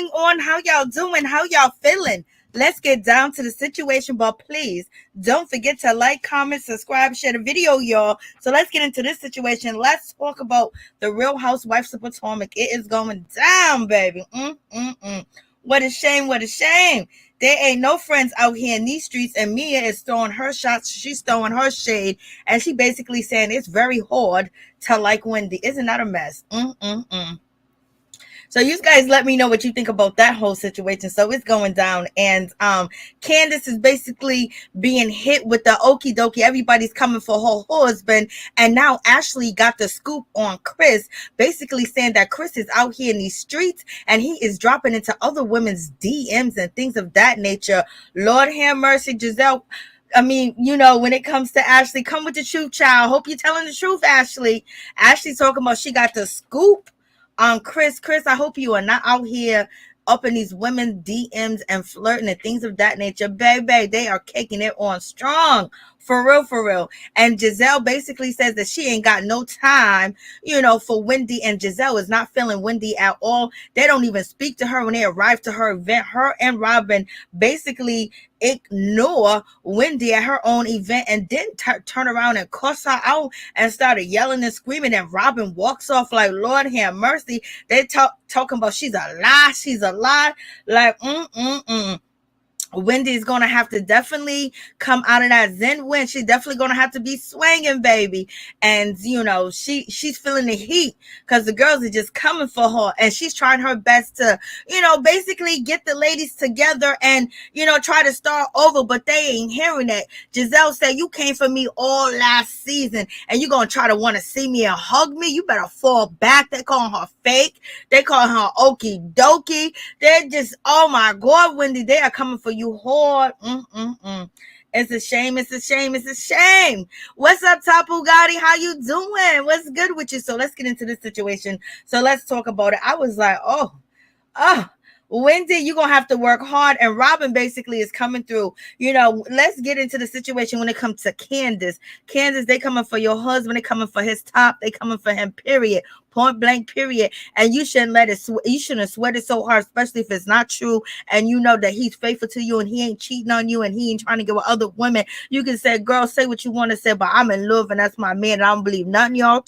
going on? How y'all doing? How y'all feeling? Let's get down to the situation, but please don't forget to like, comment, subscribe, share the video, y'all. So let's get into this situation. Let's talk about the Real Housewives of Potomac. It is going down, baby. What a shame, what a shame. There ain't no friends out here in these streets, and Mia is throwing her shots. She's throwing her shade, and she basically saying it's very hard to like Wendy. Isn't that a mess? So you guys let me know what you think about that whole situation. So it's going down. And Candice is basically being hit with the okie dokie. Everybody's coming for her husband. And now Ashley got the scoop on Chris, basically saying that Chris is out here in these streets and he is dropping into other women's DMs and things of that nature. Lord have mercy, Giselle. I mean, you know, when it comes to Ashley, come with the truth, child. Hope you're telling the truth, Ashley. Ashley talking about she got the scoop on Chris. Chris, I hope you are not out here up in these women's DMs and flirting and things of that nature. Baby, they are caking it on strong. For real, for real. And Giselle basically says that she ain't got no time, you know, for Wendy. And Giselle is not feeling Wendy at all. They don't even speak to her when they arrive to her event. Her and Robyn basically ignore Wendy at her own event and then turn around and cuss her out and started yelling and screaming. And Robyn walks off like, Lord have mercy. They talking about she's a lie. She's a lie. Like, Wendy's gonna have to definitely come out of that Zen win. She's definitely gonna have to be swinging, baby. And you know, she's feeling the heat because the girls are just coming for her, and she's trying her best to, you know, basically get the ladies together and, you know, try to start over, but they ain't hearing it. Giselle said, you came for me all last season and you're gonna try to want to see me and hug me. You better fall back. They calling her fake. They calling her okie dokie. They're just, oh my God, Wendy, they are coming for you hard. It's a shame. It's a shame. It's a shame. What's up, Top Bugatti? How you doing? What's good with you? So let's get into this situation. So let's talk about it. I was like, oh, Wendy, you're going to have to work hard. And Robyn basically is coming through. You know, let's get into the situation when it comes to Candice. Candice, they coming for your husband. They coming for his top. They coming for him, period. Point blank, period. And you shouldn't let it, you shouldn't sweat it so hard, especially if it's not true. And you know that he's faithful to you and he ain't cheating on you and he ain't trying to get with other women. You can say, girl, say what you want to say, but I'm in love and that's my man. And I don't believe nothing y'all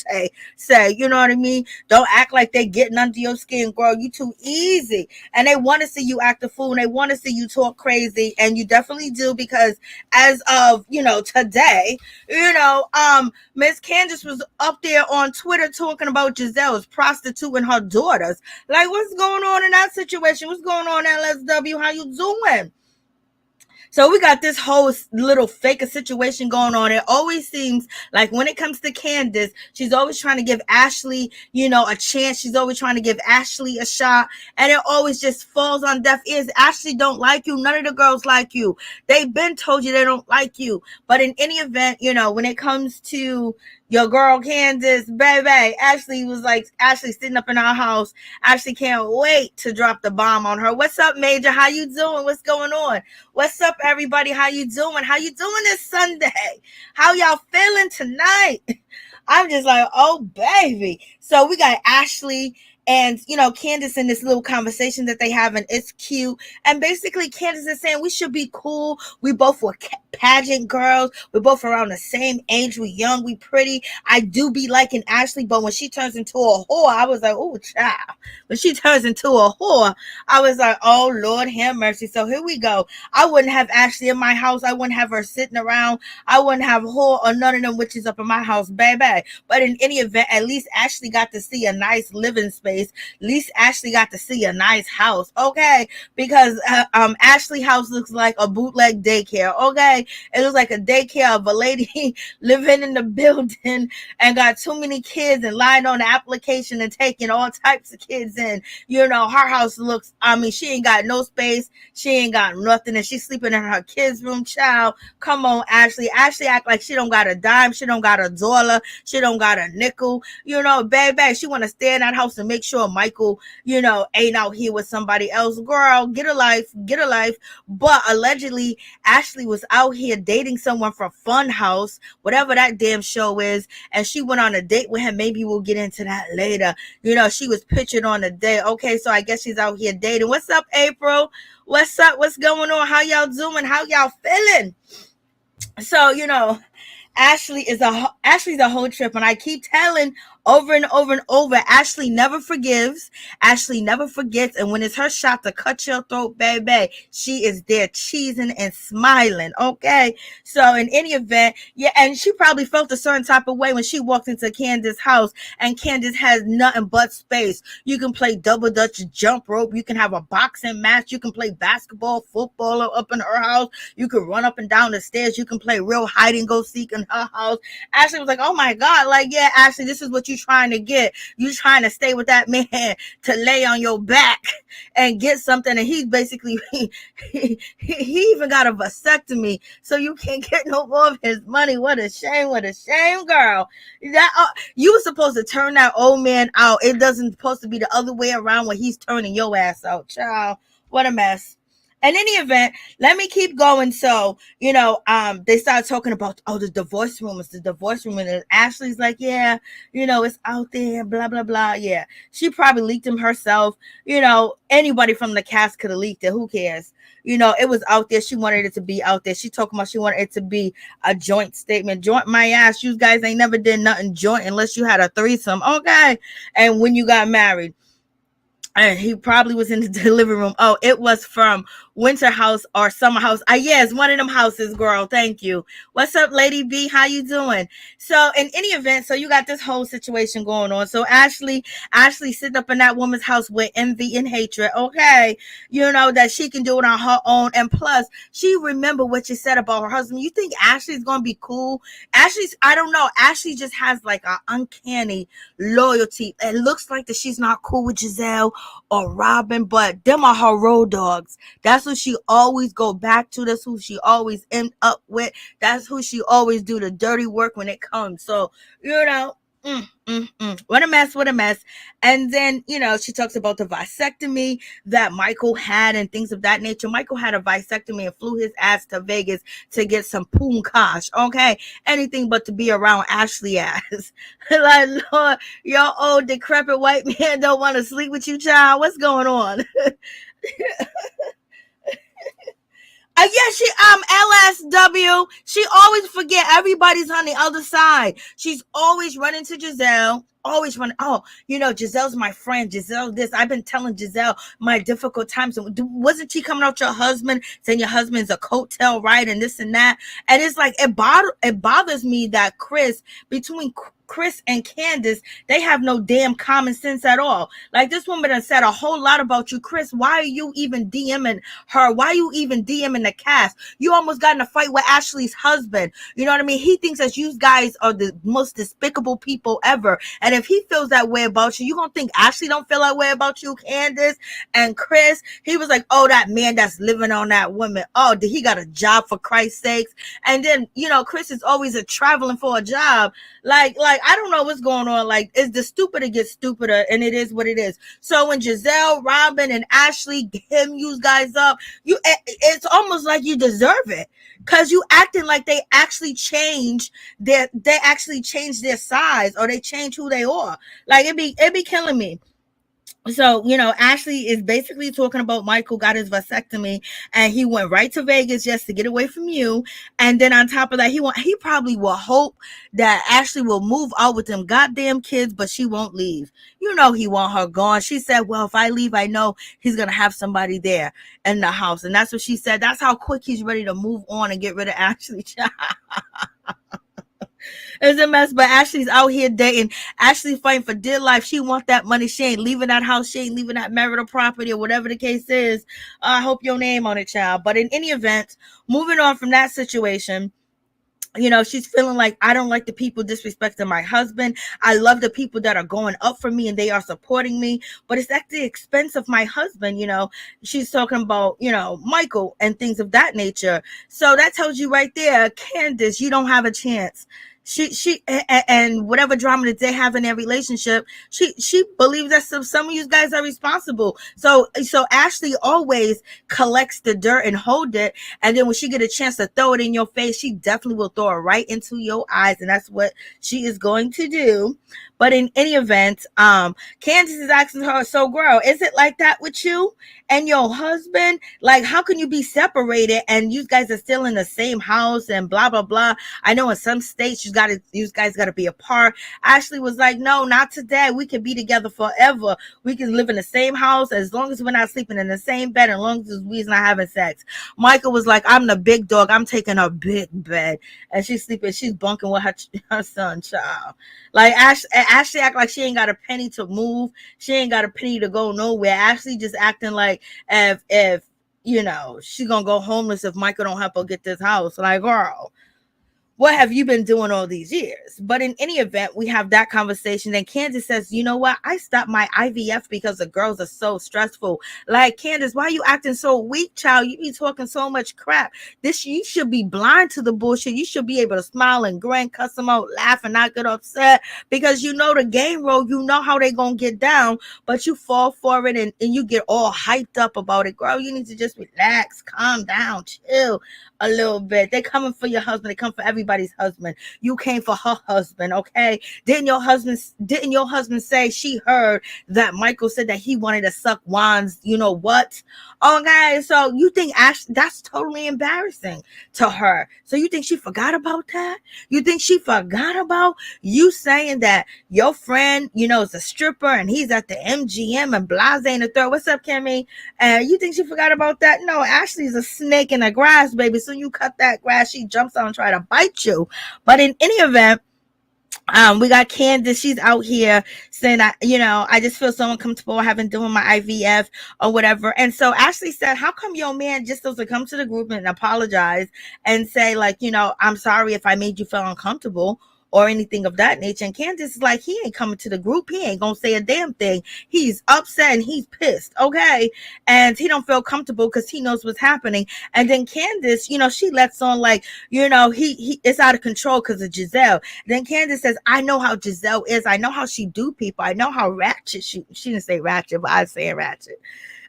say. You know what I mean? Don't act like they getting under your skin, girl. You too easy. And they want to see you act a fool and they want to see you talk crazy. And you definitely do, because as of, you know, today, you know, Miss Candice was up there on Twitter talking about Giselle's prostituting her daughters. Like, what's going on in that situation? What's going on, LSW? How you doing? So we got this whole little fake situation going on. It always seems like when it comes to Candice, she's always trying to give Ashley, you know, a chance. She's always trying to give Ashley a shot. And it always just falls on deaf ears. Ashley don't like you. None of the girls like you. They've been told you they don't like you. But in any event, you know, when it comes to your girl Candice, baby, Ashley was like, Ashley sitting up in our house. Ashley can't wait to drop the bomb on her. What's up, Major? How you doing? What's going on? What's up, everybody? How you doing? How you doing this Sunday? How y'all feeling tonight? I'm just like, oh, baby. So we got Ashley and, you know, Candice in this little conversation that they have, and it's cute. And basically, Candice is saying we should be cool. We both were pageant girls. We're both around the same age. We young. We pretty. I do be liking Ashley, but when she turns into a whore, I was like, oh, child. When she turns into a whore, I was like, oh, Lord have mercy. So here we go. I wouldn't have Ashley in my house. I wouldn't have her sitting around. I wouldn't have whore or none of them witches up in my house, baby. But in any event, at least Ashley got to see a nice living space. At least Ashley got to see a nice house, okay? Because Ashley house looks like a bootleg daycare, okay? It looks like a daycare of a lady living in the building and got too many kids and lying on the application and taking all types of kids in. You know, her house looks, I mean, she ain't got no space. She ain't got nothing, and she's sleeping in her kids' room, child. Come on, Ashley. Ashley act like she don't got a dime. She don't got a dollar. She don't got a nickel. You know, baby, she want to stay in that house and make make sure Michael, ain't out here with somebody else. Girl, get a life, get a life. But allegedly, Ashley was out here dating someone from Funhouse, whatever that damn show is, and she went on a date with him. Maybe we'll get into that later. She was pictured on a date. Okay, so I guess she's out here dating. What's up, April? What's up? What's going on? How y'all doing? How y'all feeling? So, Ashley's a whole trip, and I keep telling over and over and over, Ashley never forgives. Ashley never forgets, and when it's her shot to cut your throat, baby, she is there cheesing and smiling. Okay, so in any event, yeah, and she probably felt a certain type of way when she walked into Candice's house, and Candice has nothing but space. You can play double dutch jump rope, you can have a boxing match, you can play basketball, football up in her house, you can run up and down the stairs, you can play real hide and go seek in her house. Ashley was like, oh my God, like, yeah, Ashley, this is what you trying to get. You trying to stay with that man to lay on your back and get something, and he's basically he even got a vasectomy, so you can't get no more of his money. What a shame, girl. That you were supposed to turn that old man out. It doesn't supposed to be the other way around when he's turning your ass out. Child, what a mess. In any event, let me keep going. So, they started talking about, the divorce rumors, and Ashley's like, yeah, it's out there, blah, blah, blah. Yeah, she probably leaked them herself. Anybody from the cast could have leaked it. Who cares? It was out there. She wanted it to be out there. She talking about she wanted it to be a joint statement. Joint my ass. You guys ain't never did nothing joint unless you had a threesome. Okay. And when you got married. And he probably was in the delivery room. Oh, it was from Winter House or Summer House. Yeah, it's one of them houses, girl. Thank you. What's up, Lady B? How you doing? So in any event, so you got this whole situation going on. So Ashley sitting up in that woman's house with envy and hatred. Okay. That she can do it on her own. And plus, she remember what you said about her husband. You think Ashley's going to be cool? I don't know. Ashley just has like an uncanny loyalty. It looks like that she's not cool with Giselle or Robyn, but them are her road dogs. That's who she always go back to. That's who she always end up with. That's who she always do the dirty work when it comes. So, what a mess. And then, she talks about the vasectomy that Michael had and things of that nature. Michael had a vasectomy and flew his ass to Vegas to get some poon cash. Okay. Anything but to be around Ashley ass. Like, Lord, your old decrepit white man don't want to sleep with you, child. What's going on? Yeah, she LSW. She always forget everybody's on the other side. She's always running to Giselle. Always running. Oh, Giselle's my friend. Giselle this. I've been telling Giselle my difficult times. Wasn't she coming out your husband saying your husband's a coattail, right? And this and that. And it's like it bothers me that between Chris and Candice, they have no damn common sense at all. Like, this woman done said a whole lot about you, Chris. Why are you even DMing her? Why are you even DMing the cast? You almost got in a fight with Ashley's husband. You know what I mean? He thinks that you guys are the most despicable people ever. And if he feels that way about you, you gonna think Ashley don't feel that way about you, Candice and Chris? He was like, oh, that man that's living on that woman. Oh, did he got a job, for Christ's sakes? And then, Chris is always traveling for a job. Like, I don't know what's going on. Like, it's the stupider gets stupider, and it is what it is. So when Giselle, Robyn, and Ashley hem you guys up, it's almost like you deserve it, because you acting like they actually changed their size, or they changed who they are. Like, it be killing me. So, Ashley is basically talking about Michael got his vasectomy and he went right to Vegas just to get away from you. And then on top of that, he probably will hope that Ashley will move out with them goddamn kids, but she won't leave. He want her gone. She said, well, if I leave, I know he's going to have somebody there in the house. And that's what she said. That's how quick he's ready to move on and get rid of Ashley. It's a mess, but Ashley's out here dating. Ashley fighting for dear life. She want that money. She ain't leaving that house. She ain't leaving that marital property, or whatever the case is. I hope your name on it, child. But in any event, moving on from that situation, she's feeling like, I don't like the people disrespecting my husband. I love the people that are going up for me and they are supporting me, but it's at the expense of my husband. She's talking about, Michael and things of that nature. So that tells you right there, Candice, you don't have a chance. And whatever drama that they have in their relationship, she believes that some of you guys are responsible. So Ashley always collects the dirt and hold it, and then when she get a chance to throw it in your face, she definitely will throw it right into your eyes, and that's what she is going to do. But in any event, Candice is asking her, so girl, is it like that with you and your husband? Like, how can you be separated and you guys are still in the same house and blah blah blah? I know in some states you guys gotta be apart. Ashley was like, no, not today. We can be together forever. We can live in the same house as long as we're not sleeping in the same bed, as long as we're not having sex. Michael was like, I'm the big dog. I'm taking a big bed, and she's sleeping. She's bunking with her son, child. Like Ashley act like she ain't got a penny to move. She ain't got a penny to go nowhere. Ashley just acting like if she gonna go homeless if Michael don't help her get this house. Like, girl, what have you been doing all these years? But in any event, we have that conversation. And Candiace says, you know what? I stopped my IVF because the girls are so stressful. Like, Candiace, why are you acting so weak, child? You be talking so much crap. You should be blind to the bullshit. You should be able to smile and grin, cuss them out, laugh, and not get upset because you know the game role. You know how they gonna get down, but you fall for it and you get all hyped up about it. Girl, you need to just relax, calm down, chill a little bit. They're coming for your husband. They come for everybody's husband. You came for her husband, okay? Didn't your husband say she heard that Michael said that he wanted to suck Juan's, you know what? Okay, so you think that's totally embarrassing to her. So you think she forgot about that? You think she forgot about you saying that your friend, is a stripper and he's at the MGM and Blase and the third. What's up, Kimmy? And you think she forgot about that? No, Ashley's a snake in the grass, baby. So you cut that grass, she jumps out and try to bite you. But in any event, we got Candice. She's out here saying that, I just feel so uncomfortable having doing my IVF or whatever. And so Ashley said, how come your man just doesn't come to the group and apologize and say, like, I'm sorry if I made you feel uncomfortable or anything of that nature? And Candice is like, he ain't coming to the group. He ain't gonna say a damn thing. He's upset and he's pissed, okay? And he don't feel comfortable because he knows what's happening. And then Candice, she lets on like, he it's out of control because of Giselle. Then Candice says, I know how Giselle is. I know how she do people. I know how ratchet she didn't say ratchet, but I say ratchet.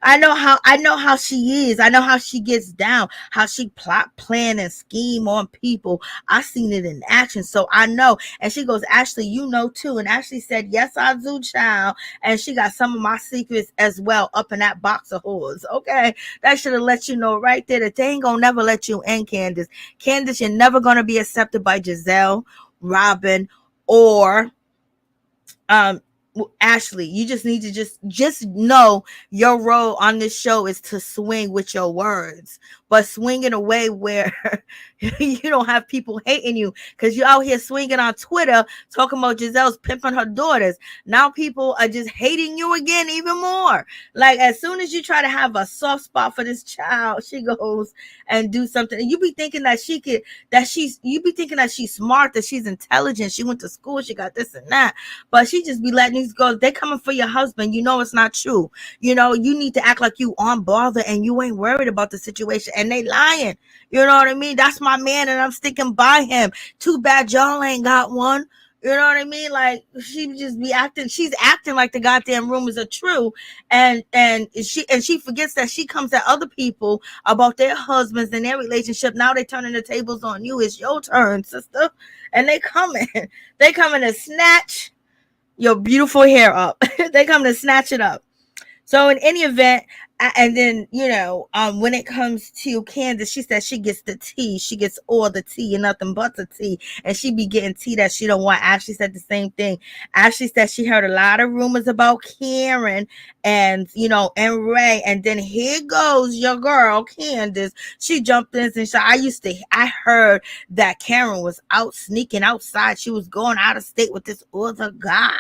I know how she is. I know how she gets down, how she plot, plan, and scheme on people. I seen it in action, so I know. And she goes, Ashley, you know too. And Ashley said, yes, I do, child. And she got some of my secrets as well up in that box of whores. Okay, that should have let you know right there that they ain't gonna never let you in, Candice. Candice, you're never gonna be accepted by Giselle, Robyn, or Ashley. You just need to just know your role on this show is to swing with your words, but swing in a way where you don't have people hating you, because you're out here swinging on Twitter talking about Giselle's pimping her daughters. Now people are just hating you again even more. Like, as soon as you try to have a soft spot for this child, she goes and do something, and you be thinking that you be thinking that she's smart, that she's intelligent, she went to school, she got this and that, but she just be letting these girls, they coming for your husband. It's not true. You need to act like you on bother and you ain't worried about the situation, and they lying. You know what I mean? That's my man and I'm sticking by him. Too bad y'all ain't got one. You know what I mean? Like, she just be acting, she's acting like the goddamn rumors are true. And she forgets that she comes at other people about their husbands and their relationship. Now they turning the tables on you. It's your turn, sister. And they coming to snatch your beautiful hair up. They come to snatch it up. So in any event, and then, when it comes to Candice, she says she gets the tea. She gets all the tea and nothing but the tea. And she be getting tea that she don't want. Ashley said the same thing. Ashley said she heard a lot of rumors about Karen and, and Ray. And then here goes your girl, Candice. She jumped in and said, I heard that Karen was out sneaking outside. She was going out of state with this other guy.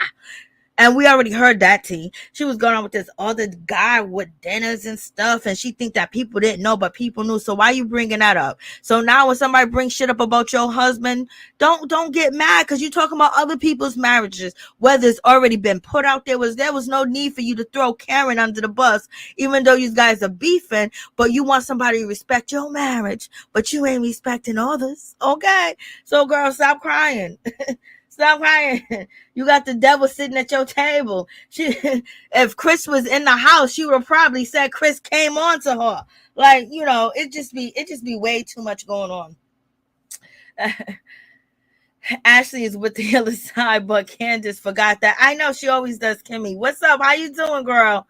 And we already heard that tea. She was going on with this other guy with dinners and stuff, and she think that people didn't know, but people knew. So why you bringing that up? So now when somebody brings shit up about your husband, don't get mad because you talking about other people's marriages, whether it's already been put out there. There was no need for you to throw Karen under the bus, even though you guys are beefing, but you want somebody to respect your marriage, but you ain't respecting others. Okay? So girl, stop crying. Stop crying. You got the devil sitting at your table. If Chris was in the house, she would have probably said Chris came on to her. Like, it just be way too much going on. Ashley is with the other side, but Candice forgot that. I know she always does, Kimmy. What's up? How you doing, girl?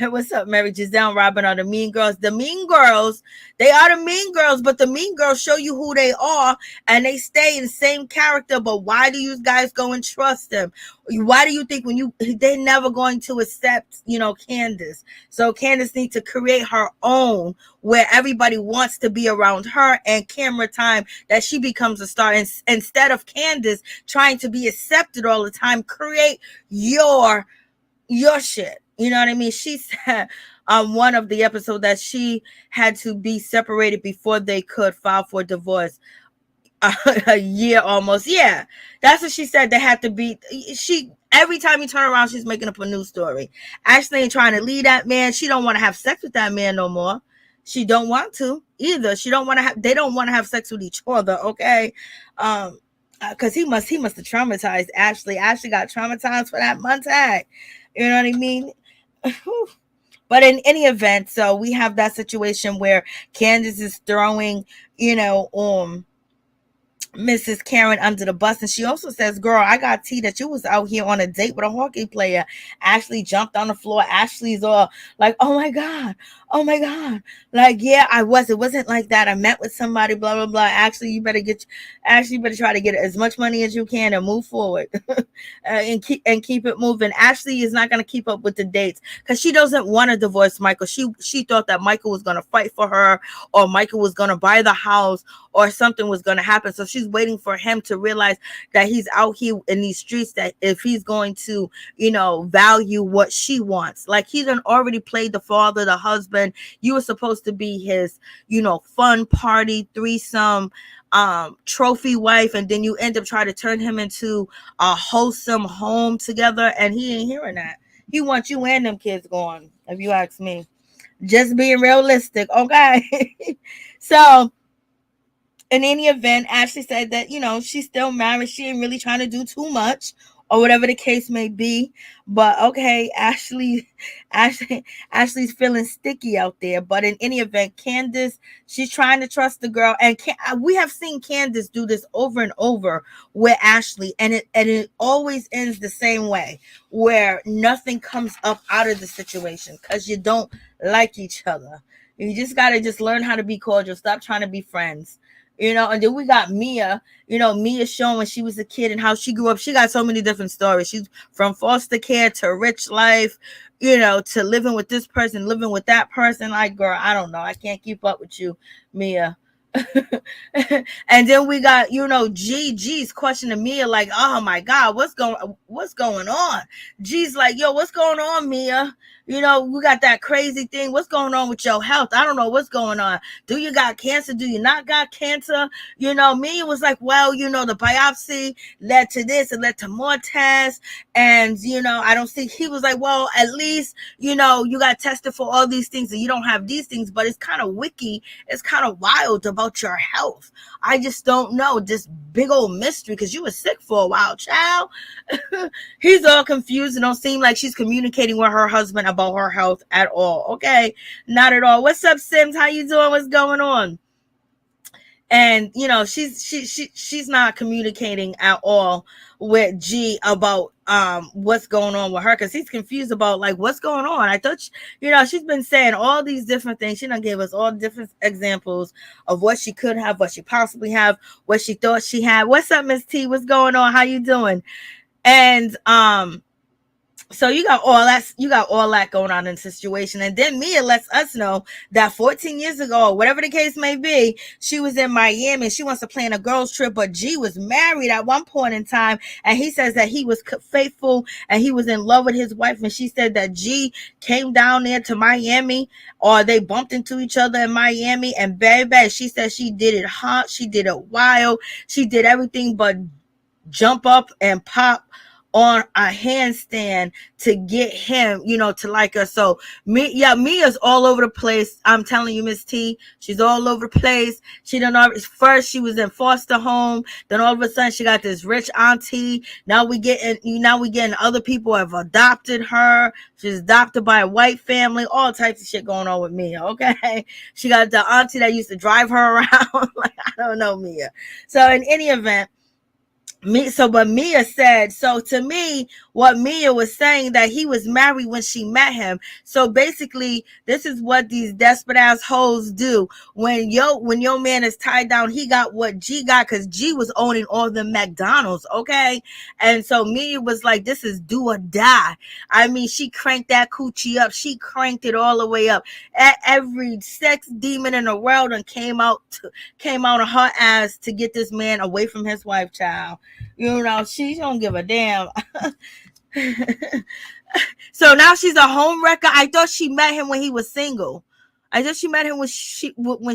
What's up, Mary? Giselle and Robyn are the mean girls. The mean girls, they are the mean girls, but the mean girls show you who they are and they stay in the same character. But why do you guys go and trust them? Why do you think they're never going to accept, Candice? So Candice needs to create her own where everybody wants to be around her and camera time that she becomes a star. And instead of Candice trying to be accepted all the time, create your shit. You know what I mean? She said on one of the episodes that she had to be separated before they could file for divorce. A year almost. Yeah, that's what she said. They had to be. Every time you turn around, she's making up a new story. Ashley ain't trying to leave that man. She don't want to have sex with that man no more. She don't want to either. They don't want to have sex with each other. Okay. Because he must have traumatized Ashley. Ashley got traumatized for that Montag. You know what I mean? But in any event, so we have that situation where Candice is throwing, Mrs. Karen under the bus, and she also says, girl, I got tea that you was out here on a date with a hockey player. Ashley jumped on the floor. Ashley's all like, oh my god, like, yeah, I was. It wasn't like that. I met with somebody, blah blah blah. Ashley, you better try to get as much money as you can and move forward. and keep it moving. Ashley is not going to keep up with the dates because she doesn't want to divorce Michael. She thought that Michael was going to fight for her, or Michael was going to buy the house, or something was going to happen. So she's waiting for him to realize that he's out here in these streets, that if he's going to, value what she wants. Like, he done already played the father, the husband. You were supposed to be his, fun party, threesome, trophy wife, and then you end up trying to turn him into a wholesome home together, and he ain't hearing that. He wants you and them kids gone, if you ask me. Just being realistic, okay? So in any event, Ashley said that, she's still married. She ain't really trying to do too much, or whatever the case may be. But okay, Ashley's feeling sticky out there. But in any event, Candice, she's trying to trust the girl. And we have seen Candice do this over and over with Ashley. And it always ends the same way, where nothing comes up out of the situation because you don't like each other. You just got to learn how to be cordial. Stop trying to be friends. And then we got Mia, Mia showing when she was a kid and how she grew up. She got so many different stories. She's from foster care to rich life, to living with this person, living with that person. Like, girl, I don't know. I can't keep up with you, Mia. And then we got, G's questioning Mia like, oh my God, what's going on? G's like, yo, what's going on, Mia? We got that crazy thing. What's going on with your health? I don't know what's going on. Do you got cancer? Do you not got cancer? Mia was like, well, the biopsy led to this. It led to more tests. And, I don't see. He was like, well, at least, you got tested for all these things and you don't have these things. But it's kind of wicky. It's kind of wild about your health. I just don't know. This big old mystery because you were sick for a while, child. He's all confused and don't seem like she's communicating with her husband about her health at all. Okay, not at all. What's up, Sims? How you doing? What's going on? And she's not communicating at all with G about what's going on with her, because he's confused about like what's going on. I thought she's been saying all these different things. She done gave us all different examples of what she could have, what she possibly have, what she thought she had. What's up, Miss T? What's going on? How you doing? And So you got all that going on in the situation. And then Mia lets us know that 14 years ago, or whatever the case may be, she was in Miami. She wants to plan a girls trip, but G was married at one point in time. And he says that he was faithful and he was in love with his wife. And she said that G came down there to Miami, or they bumped into each other in Miami. And baby, she said she did it hot. She did it wild. She did everything but jump up and pop on a handstand to get him, to like her. So Mia's all over the place. I'm telling you, Miss T, she's all over the place. She done already, first she was in foster home, then all of a sudden she got this rich auntie. Now we getting other people have adopted her. She's adopted by a white family. All types of shit going on with Mia. Okay, she got the auntie that used to drive her around. Like, I don't know Mia. So in any event, but Mia said, so to me, what Mia was saying, that he was married when she met him. So basically, this is what these desperate ass hoes do. When your man is tied down, he got what G got, because G was owning all the McDonald's, okay? And so Mia was like, this is do or die. I mean, she cranked that coochie up. She cranked it all the way up. Every sex demon in the world and came out of her ass to get this man away from his wife, child. She don't give a damn. So now she's a home wrecker. I thought she met him when he was single. I thought she met him when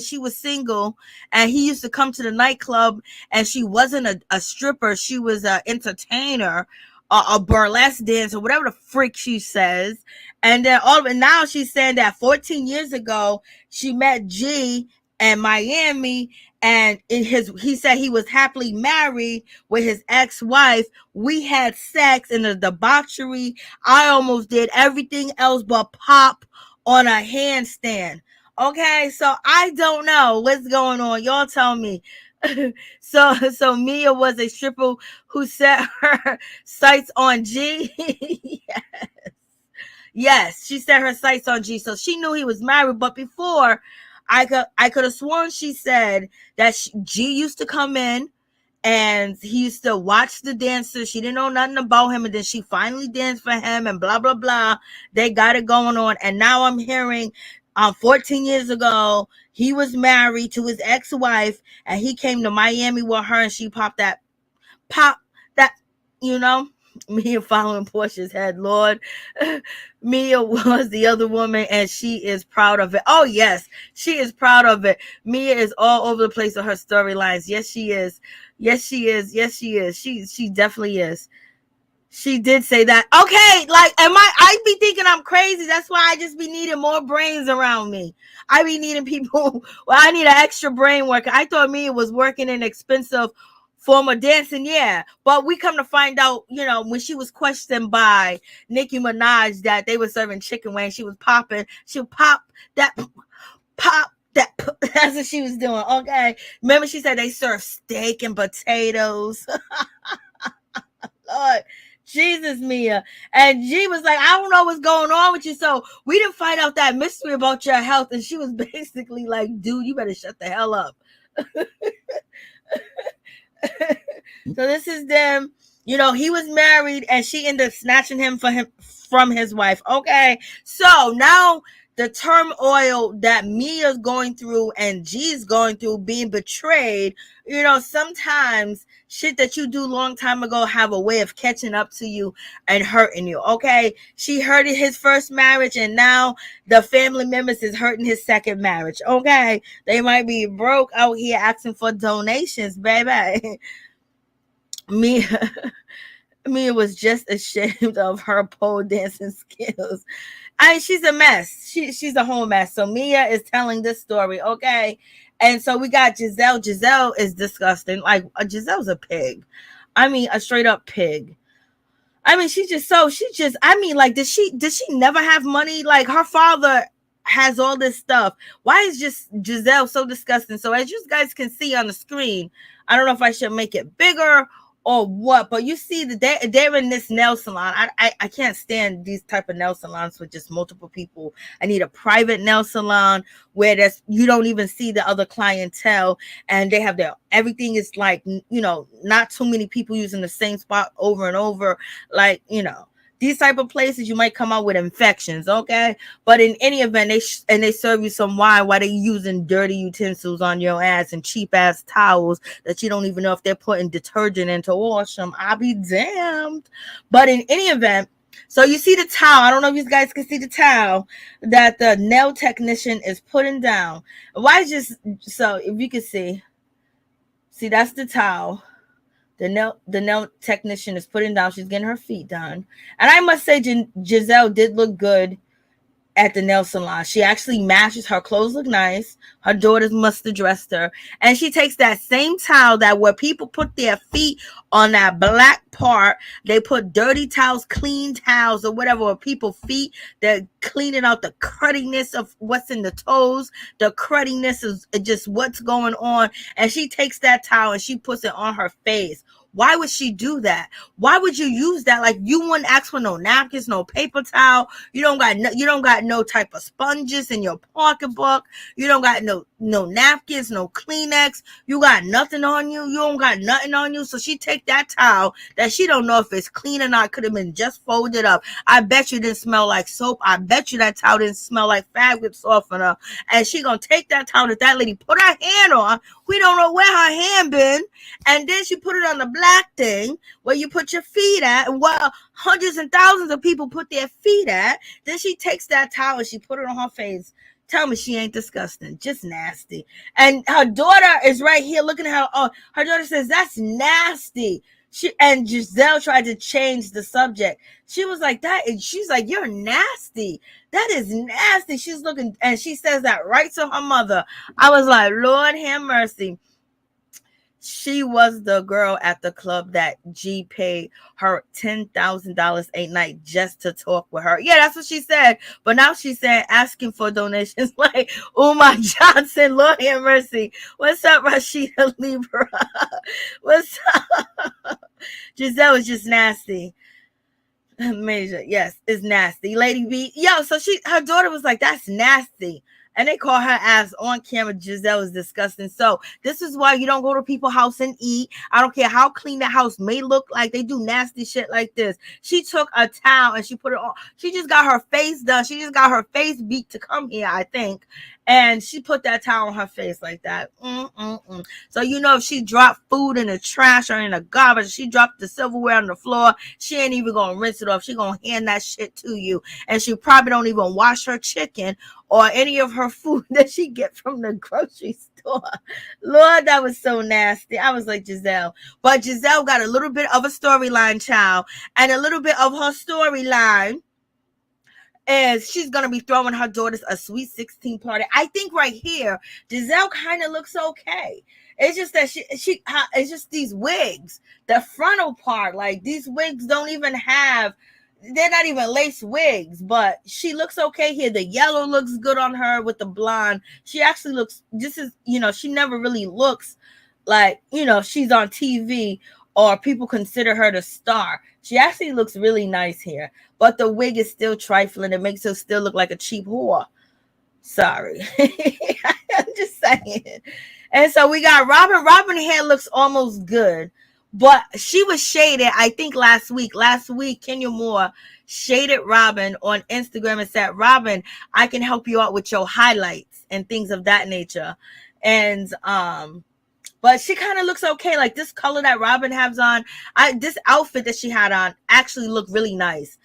she was single, and he used to come to the nightclub, and she wasn't a stripper. She was an entertainer, a burlesque dancer, whatever the freak she says. And then now she's saying that 14 years ago, she met G in Miami, and he said he was happily married with his ex-wife. We had sex in a debauchery. I almost did everything else but pop on a handstand. Okay, so I don't know what's going on. Y'all tell me. So Mia was a stripper who set her sights on G. Yes, she set her sights on G. So she knew he was married, but before, I could have sworn she said that G used to come in and he used to watch the dancers. She didn't know nothing about him, and then she finally danced for him and blah, blah, blah. They got it going on. And now I'm hearing 14 years ago, he was married to his ex-wife, and he came to Miami with her, and she popped that, Mia following Portia's head, Lord. Mia was the other woman, and she is proud of it. Oh, yes, she is proud of it. Mia is all over the place with her storylines. Yes, she is. Yes, she is. Yes, she is. She definitely is. She did say that. Okay, like, I be thinking I'm crazy. That's why I just be needing more brains around me. I be needing people. Well, I need an extra brain worker. I thought Mia was working in expensive form of dancing, yeah. But we come to find out, when she was questioned by Nicki Minaj that they were serving chicken wings, she was popping. She would pop that. That's what she was doing, okay? Remember, she said they serve steak and potatoes. Lord. Jesus, Mia. And G was like, I don't know what's going on with you. So we didn't find out that mystery about your health. And she was basically like, dude, you better shut the hell up. So this is them. He was married, and she ended up snatching him from his wife. Okay. So now the turmoil that Mia's going through and G's going through, being betrayed, sometimes shit that you do long time ago have a way of catching up to you and hurting you. Okay. She hurted his first marriage, and now the family members is hurting his second marriage. Okay. They might be broke out here asking for donations, baby. Mia was just ashamed of her pole dancing skills. She's a mess. She's a whole mess. So Mia is telling this story, okay? And so we got Giselle. Giselle is disgusting. Like, Giselle's a pig. I mean, a straight up pig. I mean, like, did she never have money? Like, her father has all this stuff. Why is just Giselle so disgusting? So as you guys can see on the screen, I don't know if I should make it bigger or what, but you see that they're in this nail salon. I can't stand these type of nail salons with just multiple people. I need a private nail salon where you don't even see the other clientele, and they have everything is like, not too many people using the same spot over and over. Like, these type of places, you might come out with infections, okay? But in any event, they serve you some wine while they using dirty utensils on your ass and cheap ass towels that you don't even know if they're putting detergent in to wash them. I'll be damned. But in any event, so you see the towel. I don't know if you guys can see the towel that the nail technician is putting down. Why just so if you can see that's the towel. The nail technician is putting down. She's getting her feet done. And I must say, Giselle did look good at the nail salon. She actually matches. Her clothes look nice. Her daughters must have dressed her. And she takes that same towel that where people put their feet on that black part, they put dirty towels, clean towels, or whatever, or people's feet, they're cleaning out the crudiness of what's in the toes. The crudiness is just what's going on. And she takes that towel and she puts it on her face. Why would she do that? Why would you use that? Like, you wouldn't ask for no napkins, no paper towel. You don't got no type of sponges in your pocketbook. You don't got no napkins, no Kleenex. You got nothing on you. You don't got nothing on you. So she take that towel that she don't know if it's clean or not. Could have been just folded up. I bet you didn't smell like soap. I bet you that towel didn't smell like fabric softener. And she gonna take that towel that lady put her hand on. We don't know where her hand been. And then she put it on the black thing where you put your feet at, and where hundreds and thousands of people put their feet at. Then she takes that towel and she put it on her face. Tell me she ain't disgusting, just nasty. And her daughter is right here looking at her. Oh, her daughter says, that's nasty. And Giselle tried to change the subject. She was like that, and she's like, you're nasty. That is nasty. She's looking, and she says that right to her mother. I was like, Lord have mercy. She was the girl at the club that G paid her $10,000 a night just to talk with her. Yeah, that's what she said. But now she's saying asking for donations like Umar Johnson, Lord have mercy. What's up, Rashida Libra? What's up? Giselle is just nasty. Major, yes, it's nasty. Lady B. Yo, so her daughter was like, that's nasty. And they call her ass on camera. Giselle is disgusting. So this is why you don't go to people's house and eat. I don't care how clean the house may look like. They do nasty shit like this. She took a towel and she put it on. She just got her face done. She just got her face beat to come here, I think. And she put that towel on her face like that. So, if she dropped food in the trash or in the garbage, she dropped the silverware on the floor, she ain't even going to rinse it off. She going to hand that shit to you. And she probably don't even wash her chicken or any of her food that she get from the grocery store. Lord, that was so nasty. I was like, Giselle. But Giselle got a little bit of a storyline, child. And a little bit of her storyline is she's going to be throwing her daughters a sweet 16 party. I think right here, Giselle kind of looks okay. It's just that it's just these wigs, the frontal part, like these wigs don't even have, they're not even lace wigs, but she looks okay here. The yellow looks good on her with the blonde. She actually looks, she never really looks like, she's on TV or people consider her the star. She actually looks really nice here, but the wig is still trifling. It makes her still look like a cheap whore. Sorry. I'm just saying. And so we got Robyn. Robyn hair looks almost good, but she was shaded, I think last week, Kenya Moore shaded Robyn on Instagram and said, Robyn, I can help you out with your highlights and things of that nature. And, but she kind of looks okay. Like this color that Robyn has on, this outfit that she had on actually looked really nice.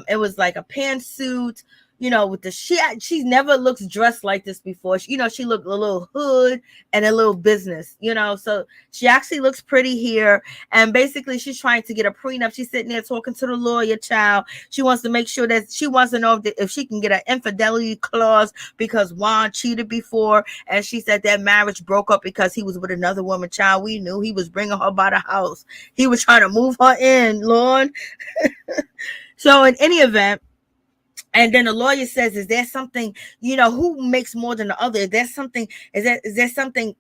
It was like a pantsuit, with the she never looks dressed like this before. She looked a little hood and a little business, so she actually looks pretty here. And basically she's trying to get a prenup. She's sitting there talking to the lawyer, child. She wants to make sure that she wants to know if she can get an infidelity clause because Juan cheated before. And she said that marriage broke up because he was with another woman, child. We knew he was bringing her by the house. He was trying to move her in, Lord. So in any event, and then the lawyer says, is there something, who makes more than the other? Is there something,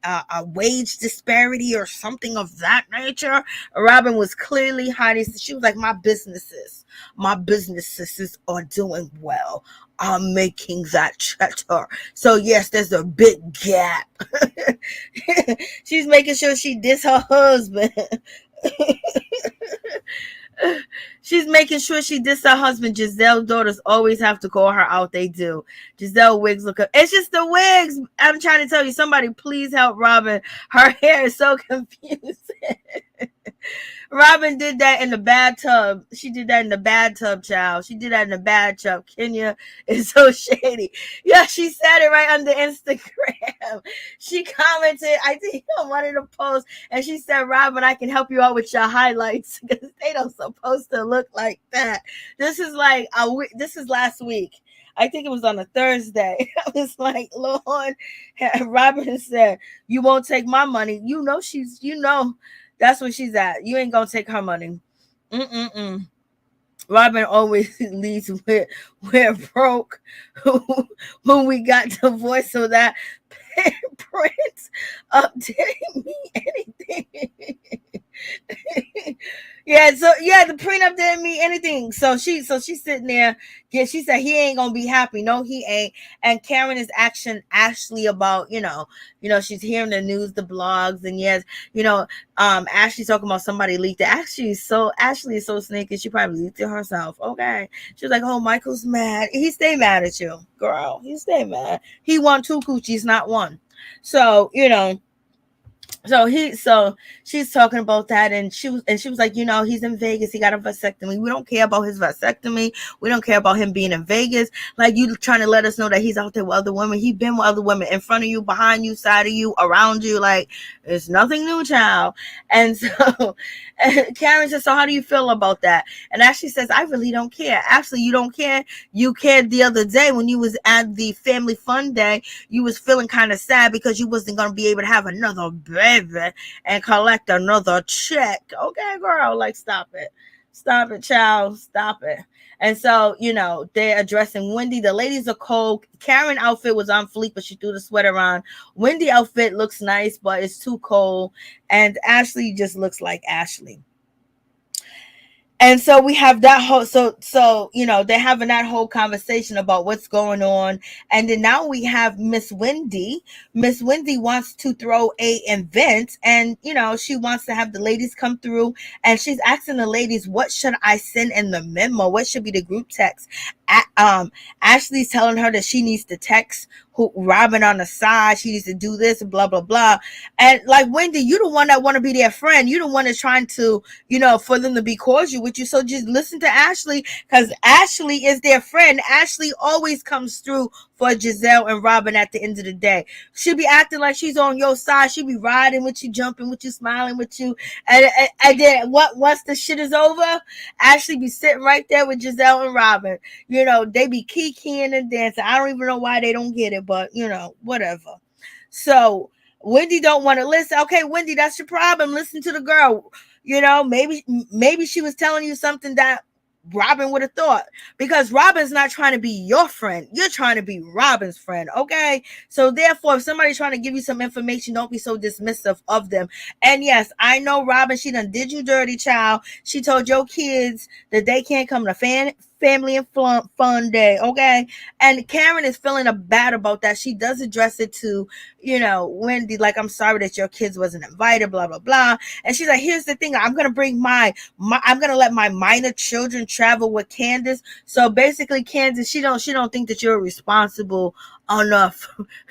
a wage disparity or something of that nature? Robyn was clearly hiding. She was like, my businesses are doing well. I'm making that cheddar. So yes, there's a big gap. She's making sure she diss her husband. She's making sure she dissed her husband. Giselle's daughters always have to call her out. They do. Giselle wigs look up. It's just the wigs. I'm trying to tell you, somebody please help Robyn. Her hair is so confusing. Robyn did that in the bathtub. She did that in the bathtub, child. She did that in the bathtub. Kenya is so shady. Yeah, she said it right under Instagram. She commented, I think, on one of the posts, and she said, Robyn, I can help you out with your highlights because they don't supposed to look like that. This is like this is last week. I think it was on a Thursday. I was like, Lord, Robyn said, you won't take my money. That's where she's at. You ain't gonna take her money. Mm-mm-mm. Robyn always leads with we're broke when we got divorced, so that Prince didn't mean anything. The prenup didn't mean anything. So she's sitting there. Yeah, she said he ain't gonna be happy. No, he ain't. And Karen is Ashley about, she's hearing the news, the blogs, and yes, Ashley's talking about somebody leaked it. Ashley is so sneaky, she probably leaked it herself. Okay. She was like, oh, Michael's mad. He stay mad at you, girl. He stay mad. He won 2 coochies, not 1. So, so she's talking about that, and she was like, he's in Vegas, he got a vasectomy. We don't care about his vasectomy. We don't care about him being in Vegas. Like, you trying to let us know that he's out there with other women. He's been with other women in front of you, behind you, side of you, around you. Like, it's nothing new, child. And so Karen says, so how do you feel about that? And Ashley says, I really don't care. Actually, you don't care. You cared the other day when you was at the family fun day. You was feeling kind of sad because you wasn't going to be able to have another baby and collect another check. Okay, girl, like, stop it, child, stop it. And so, they're addressing Wendy. The ladies are cold. Karen outfit was on fleek, but she threw the sweater on. Wendy outfit looks nice, but it's too cold. And Ashley just looks like Ashley. And so we have that whole, they're having that whole conversation about what's going on. And then now we have Miss Wendy. Miss Wendy wants to throw a event, and, she wants to have the ladies come through, and she's asking the ladies, what should I send in the memo? What should be the group text? Ashley's telling her that she needs to text Robyn on the side. She needs to do this, blah, blah, blah. And like, Wendy, you the one that want to be their friend. You the one that's trying to, for them to be cordial with you. So just listen to Ashley, because Ashley is their friend. Ashley always comes through for Giselle and Robyn at the end of the day. She'll be acting like she's on your side. She'll be riding with you, jumping with you, smiling with you. And then once the shit is over, Ashley be sitting right there with Giselle and Robyn. They be kikiing and dancing. I don't even know why they don't get it, but whatever. So Wendy don't want to listen. Okay, Wendy, that's your problem. Listen to the girl. Maybe she was telling you something that Robyn would have thought, because Robyn's not trying to be your friend. You're trying to be Robyn's friend. Okay. So therefore, if somebody's trying to give you some information, don't be so dismissive of them. And yes, I know Robyn, she done did you dirty, child. She told your kids that they can't come to family and fun day. Okay. And Karen is feeling bad about that. She does address it to, Wendy, like, I'm sorry that your kids wasn't invited, blah, blah, blah. And she's like, here's the thing. I'm going to bring I'm going to let my minor children travel with Candice. So basically, Candice, she don't think that you're responsible enough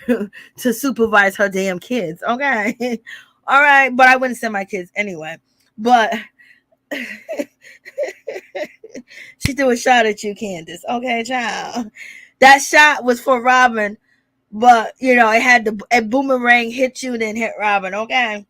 to supervise her damn kids. Okay. All right. But I wouldn't send my kids anyway. But she threw a shot at you, Candice. Okay, child. That shot was for Robyn, but it had a boomerang hit you, then hit Robyn. Okay.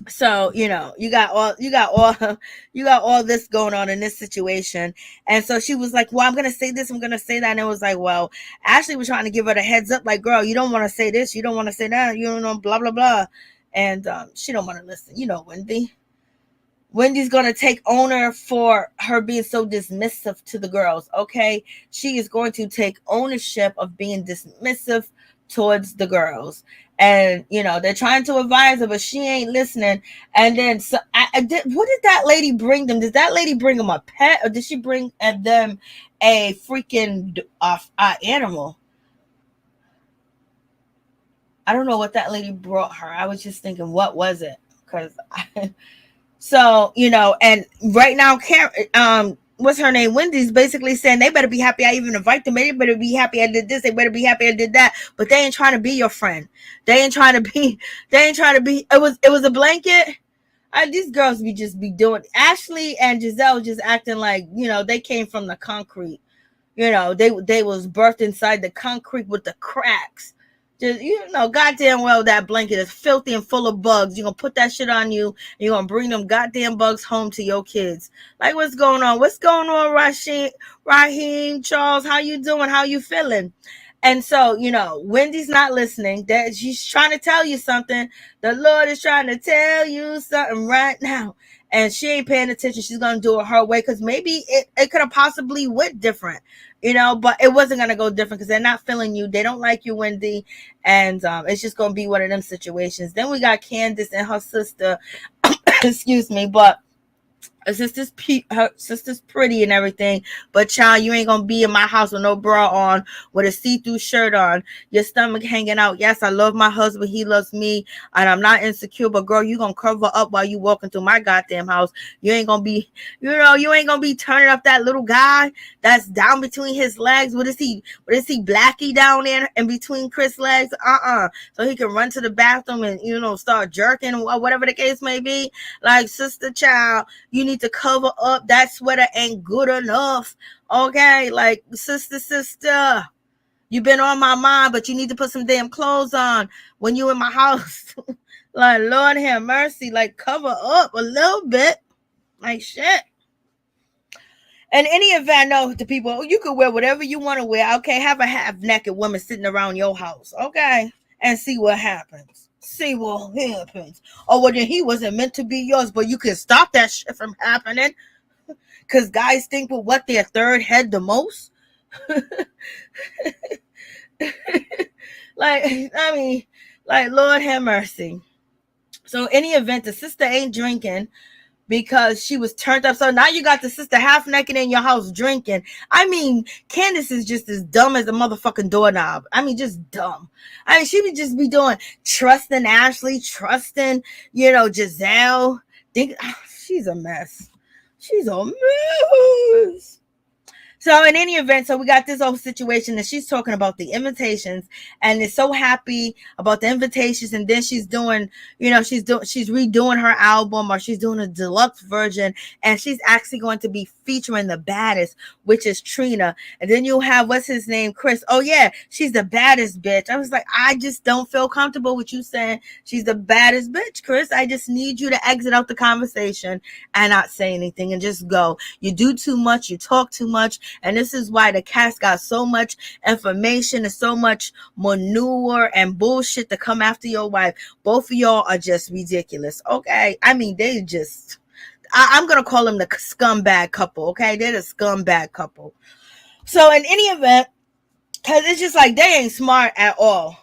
So, you got all this going on in this situation. And so she was like, well, I'm going to say this, I'm going to say that. And it was like, well, Ashley was trying to give her the heads up, like, girl, you don't want to say this, you don't want to say that, blah, blah, blah. And she don't want to listen. Wendy's going to take owner for her being so dismissive to the girls, okay? She is going to take ownership of being dismissive towards the girls. And, they're trying to advise her, but she ain't listening. And then, what did that lady bring them? Did that lady bring them a pet, or did she bring them a freaking animal? I don't know what that lady brought her. I was just thinking, what was it? Because So, and right now, what's her name? Wendy's basically saying they better be happy I even invite them. They better be happy I did this. They better be happy I did that. But they ain't trying to be your friend. They ain't trying to be. They ain't trying to be. It was a blanket. These girls be doing. Ashley and Giselle just acting like they came from the concrete. They was birthed inside the concrete with the cracks. Just goddamn well that blanket is filthy and full of bugs. You're gonna put that shit on you, and you're gonna bring them goddamn bugs home to your kids. Like, what's going on? What's going on, Raheem, Charles? How you doing? How you feeling? And so, Wendy's not listening. That she's trying to tell you something. The Lord is trying to tell you something right now. And she ain't paying attention. She's going to do it her way, because maybe it could have possibly went different, but it wasn't going to go different because they're not feeling you. They don't like you, Wendy. And it's just going to be one of them situations. Then we got Candice and her sister. Excuse me. But her sister's pretty and everything, but child, you ain't gonna be in my house with no bra on, with a see-through shirt on, your stomach hanging out. Yes, I love my husband, he loves me, and I'm not insecure, but girl, you gonna cover up while you walking through my goddamn house. You ain't gonna be, you ain't gonna be turning up that little guy that's down between his legs. What is he Blackie down there in between Chris' legs? So he can run to the bathroom and start jerking or whatever the case may be. Like, sister, child, you need to cover up. That sweater ain't good enough. Okay, like, sister, you've been on my mind, but you need to put some damn clothes on when you in my house. Like, Lord have mercy, like, cover up a little bit. Like, shit. In any event, no, to people, you could wear whatever you want to wear. Okay, have a half-naked woman sitting around your house. Okay, and see what happens. Or well, then he wasn't meant to be yours, but you can stop that shit from happening, because guys think with what their third head the most. Like, Lord have mercy. So, any event, the sister ain't drinking because she was turned up. So now you got the sister half naked in your house drinking. I mean, Candice is just as dumb as a motherfucking doorknob. I mean, just dumb. I mean, she would just be doing trusting Ashley, trusting, Giselle. She's a mess. She's a mess. So in any event, so we got this whole situation that she's talking about the invitations, and is so happy about the invitations, and then she's doing, she's redoing her album, or she's doing a deluxe version, and she's actually going to be featuring the baddest, which is Trina. And then you have, what's his name, Chris. Oh yeah, she's the baddest bitch. I was like, I just don't feel comfortable with you saying she's the baddest bitch, Chris. I just need you to exit out the conversation and not say anything and just go. You do too much, you talk too much. And this is why the cast got so much information and so much manure and bullshit to come after your wife. Both of y'all are just ridiculous. Okay. I mean, they just, I'm going to call them the scumbag couple. Okay. They're the scumbag couple. So in any event, because it's just like, they ain't smart at all.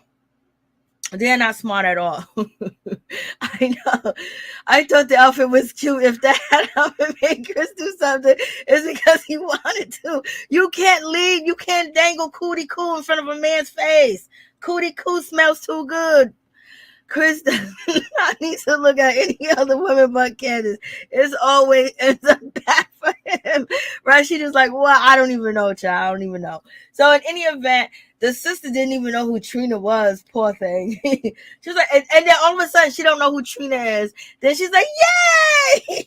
They're not smart at all. I know. I thought the outfit was cute. If that outfit made Chris do something, it's because he wanted to. You can't leave. You can't dangle cootie coo in front of a man's face. Cootie coo smells too good. Chris does not need to look at any other woman but Candice. It's a bad for him. Right? She just like, well, I don't even know, child. I don't even know. So in any event, the sister didn't even know who Trina was. Poor thing. She was like, and then all of a sudden she don't know who Trina is. Then she's like, yay!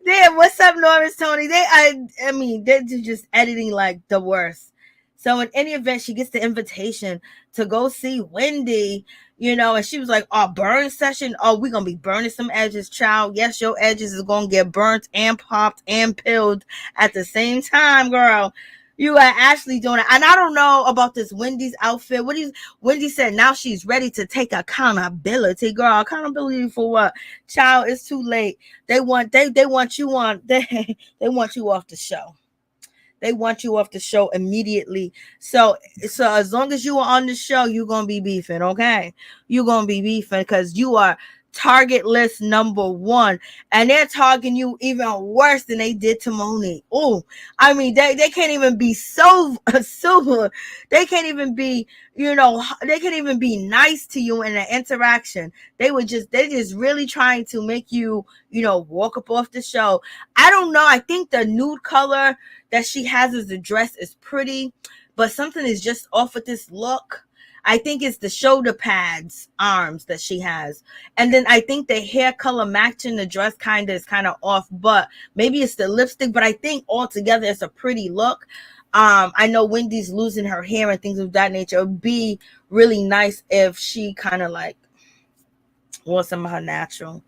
Then what's up, Norris, Tony? I mean, they're just editing like the worst. So in any event, she gets the invitation to go see Wendy, and she was like, oh, burn session. Oh, we're going to be burning some edges, child. Yes, your edges is going to get burnt and popped and peeled at the same time, girl. You are actually doing it. And I don't know about this Wendy's outfit. Wendy said now she's ready to take accountability. Girl, accountability for what? Child, it's too late. They want you on. They want you off the show. They want you off the show immediately. So as long as you are on the show, you're going to be beefing, okay? You're going to be beefing because you are target list number one, and they're targeting you even worse than they did to Monique. Oh, I mean, they can't even be so silver. They can't even be, they can't even be nice to you in an interaction. They just really trying to make you, walk up off the show. I don't know. I think the nude color that she has as a dress is pretty, but something is just off with this look. I think it's the shoulder pads, arms that she has. And then I think the hair color matching the dress is kind of off, but maybe it's the lipstick. But I think altogether it's a pretty look. I know Wendy's losing her hair and things of that nature. It would be really nice if she kind of like wore some of her natural.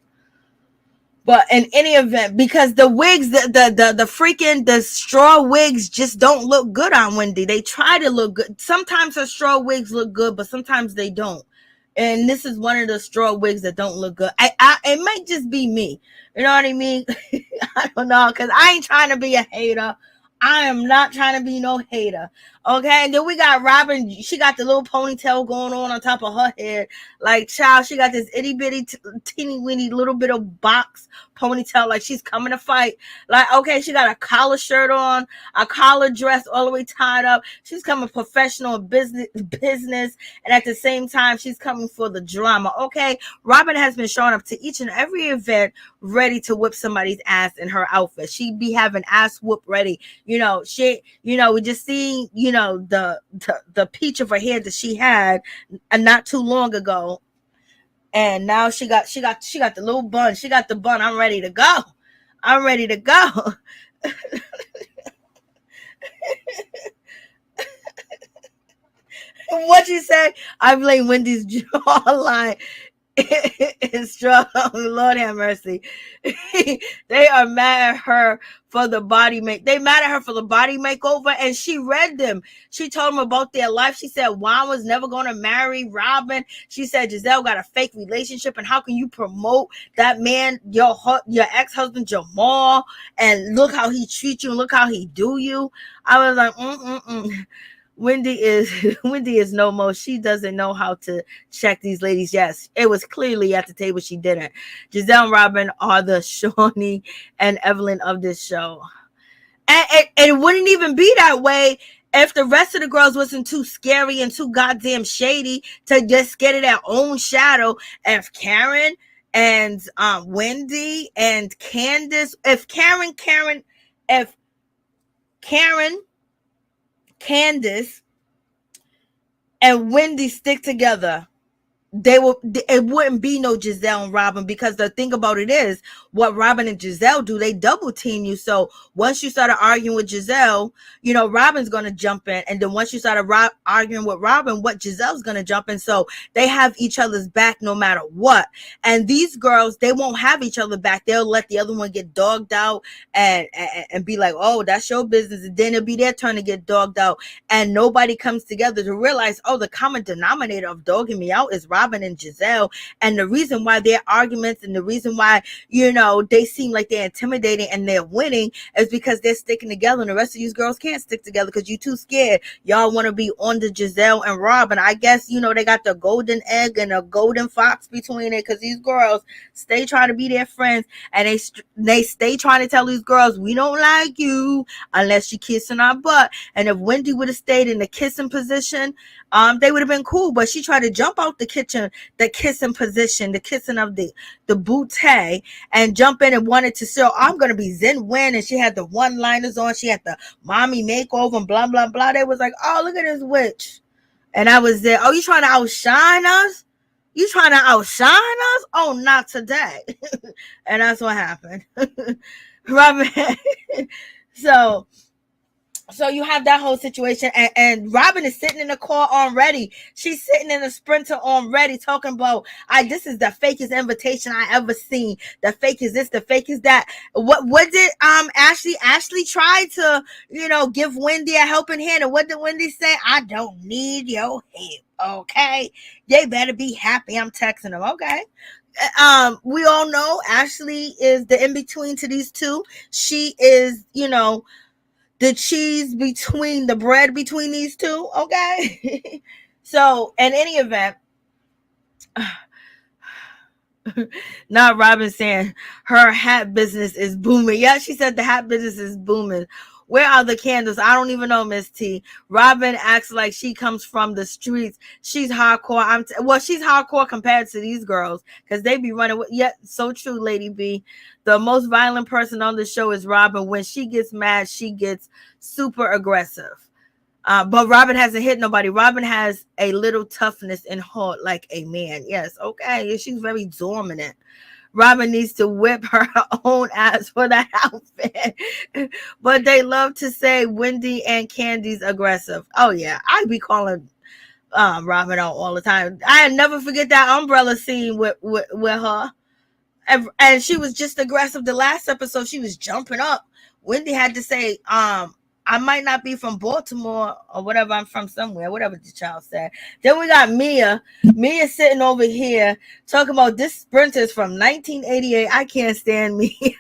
But in any event, because the wigs, the straw wigs just don't look good on Wendy. They try to look good. Sometimes her straw wigs look good, but sometimes they don't. And this is one of the straw wigs that don't look good. It might just be me. You know what I mean? I don't know, because I ain't trying to be a hater. I am not trying to be no hater. Okay, and then we got Robyn. She got the little ponytail going on top of her head. Like, child, she got this itty bitty, teeny weeny little bit of box ponytail. Like, she's coming to fight. Like, okay, she got a collar shirt on, a collar dress all the way tied up. She's coming professional business, and at the same time, she's coming for the drama. Okay, Robyn has been showing up to each and every event ready to whip somebody's ass in her outfit. She be having ass whoop ready. We just see, the peach of her hair that she had not too long ago. And now she got the little bun. She got the bun. I'm ready to go. What you say? I blame Wendy's jawline. It's strong. Lord have mercy. They are mad at her for the body They mad at her for the body makeover, and she read them. She told them about their life. She said Juan was never going to marry Robyn. She said Giselle got a fake relationship, and how can you promote that man, your ex-husband Jamal, and look how he treats you, and look how he do you. I was like, Wendy is no more. She doesn't know how to check these ladies. Yes, it was clearly at the table she didn't. Giselle and Robyn are the Shawnee and Evelyn of this show. And it wouldn't even be that way if the rest of the girls wasn't too scary and too goddamn shady to just get in their own shadow. If Karen and Wendy and Candice, if Karen, Candice, and Wendy stick together, it wouldn't be no Giselle and Robyn, because the thing about it is, what Robyn and Giselle do, they double team you. So once you started arguing with Giselle, Robyn's going to jump in. And then once you started arguing with Robyn, what Giselle's going to jump in. So they have each other's back no matter what. And these girls, they won't have each other back. They'll let the other one get dogged out and be like, oh, that's your business. And then it'll be their turn to get dogged out. And nobody comes together to realize, oh, the common denominator of dogging me out is Robyn and Giselle. And the reason why their arguments and the reason why, they seem like they're intimidating and they're winning is because they're sticking together, and the rest of these girls can't stick together because you're too scared. Y'all want to be on the Giselle and Robyn. I guess, they got the golden egg and a golden fox between it, because these girls stay trying to be their friends, and they stay trying to tell these girls, we don't like you unless you're kissing our butt. And if Wendy would have stayed in the kissing position, they would have been cool. But she tried to jump out the kissing position, the kissing of the bootay, and jump in and wanted to show, I'm going to be Zen Wen. And she had the one-liners on. She had the mommy makeover and blah, blah, blah. They was like, oh, look at this witch. And I was there. Oh, you trying to outshine us? You trying to outshine us? Oh, not today. And that's what happened. Robyn. So you have that whole situation, and Robyn is sitting in the car already. She's sitting in a Sprinter already, talking about, this is the fakest invitation I ever seen. The fake is this, the fake is that. What did Ashley tried to, give Wendy a helping hand, and what did Wendy say? I don't need your help, okay? They better be happy. I'm texting them, okay? We all know Ashley is the in-between to these two. She is, the cheese between the bread between these two, okay? So in any event, Not Robyn saying her hat business is booming. Yeah, she said the hat business is booming. Where are the candles? I don't even know, Miss T. Robyn acts like she comes from the streets. She's hardcore. Well, she's hardcore compared to these girls because they be running with. Yeah, so true, Lady B. The most violent person on the show is Robyn. When she gets mad, she gets super aggressive. But Robyn hasn't hit nobody. Robyn has a little toughness in her, like a man. Yes, okay. She's very dominant. Robyn needs to whip her own ass for that outfit. But they love to say Wendy and Candice aggressive. Oh yeah, I be calling Robyn out all the time. I never forget that umbrella scene with her. And she was just aggressive. The last episode, she was jumping up. Wendy had to say, I might not be from Baltimore or whatever. I'm from somewhere, whatever the child said. Then we got Mia. Mia sitting over here talking about this Sprinter's from 1988. I can't stand Mia.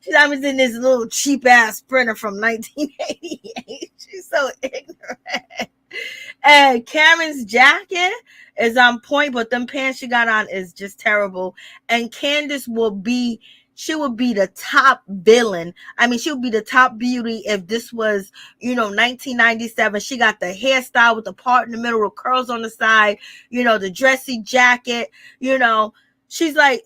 She's always in this little cheap ass Sprinter from 1988. She's so ignorant. And Karen's jacket is on point, but them pants she got on is just terrible. And Candice she would be the top villain. I mean, she would be the top beauty if this was, 1997. She got the hairstyle with the part in the middle, with curls on the side, the dressy jacket, She's like,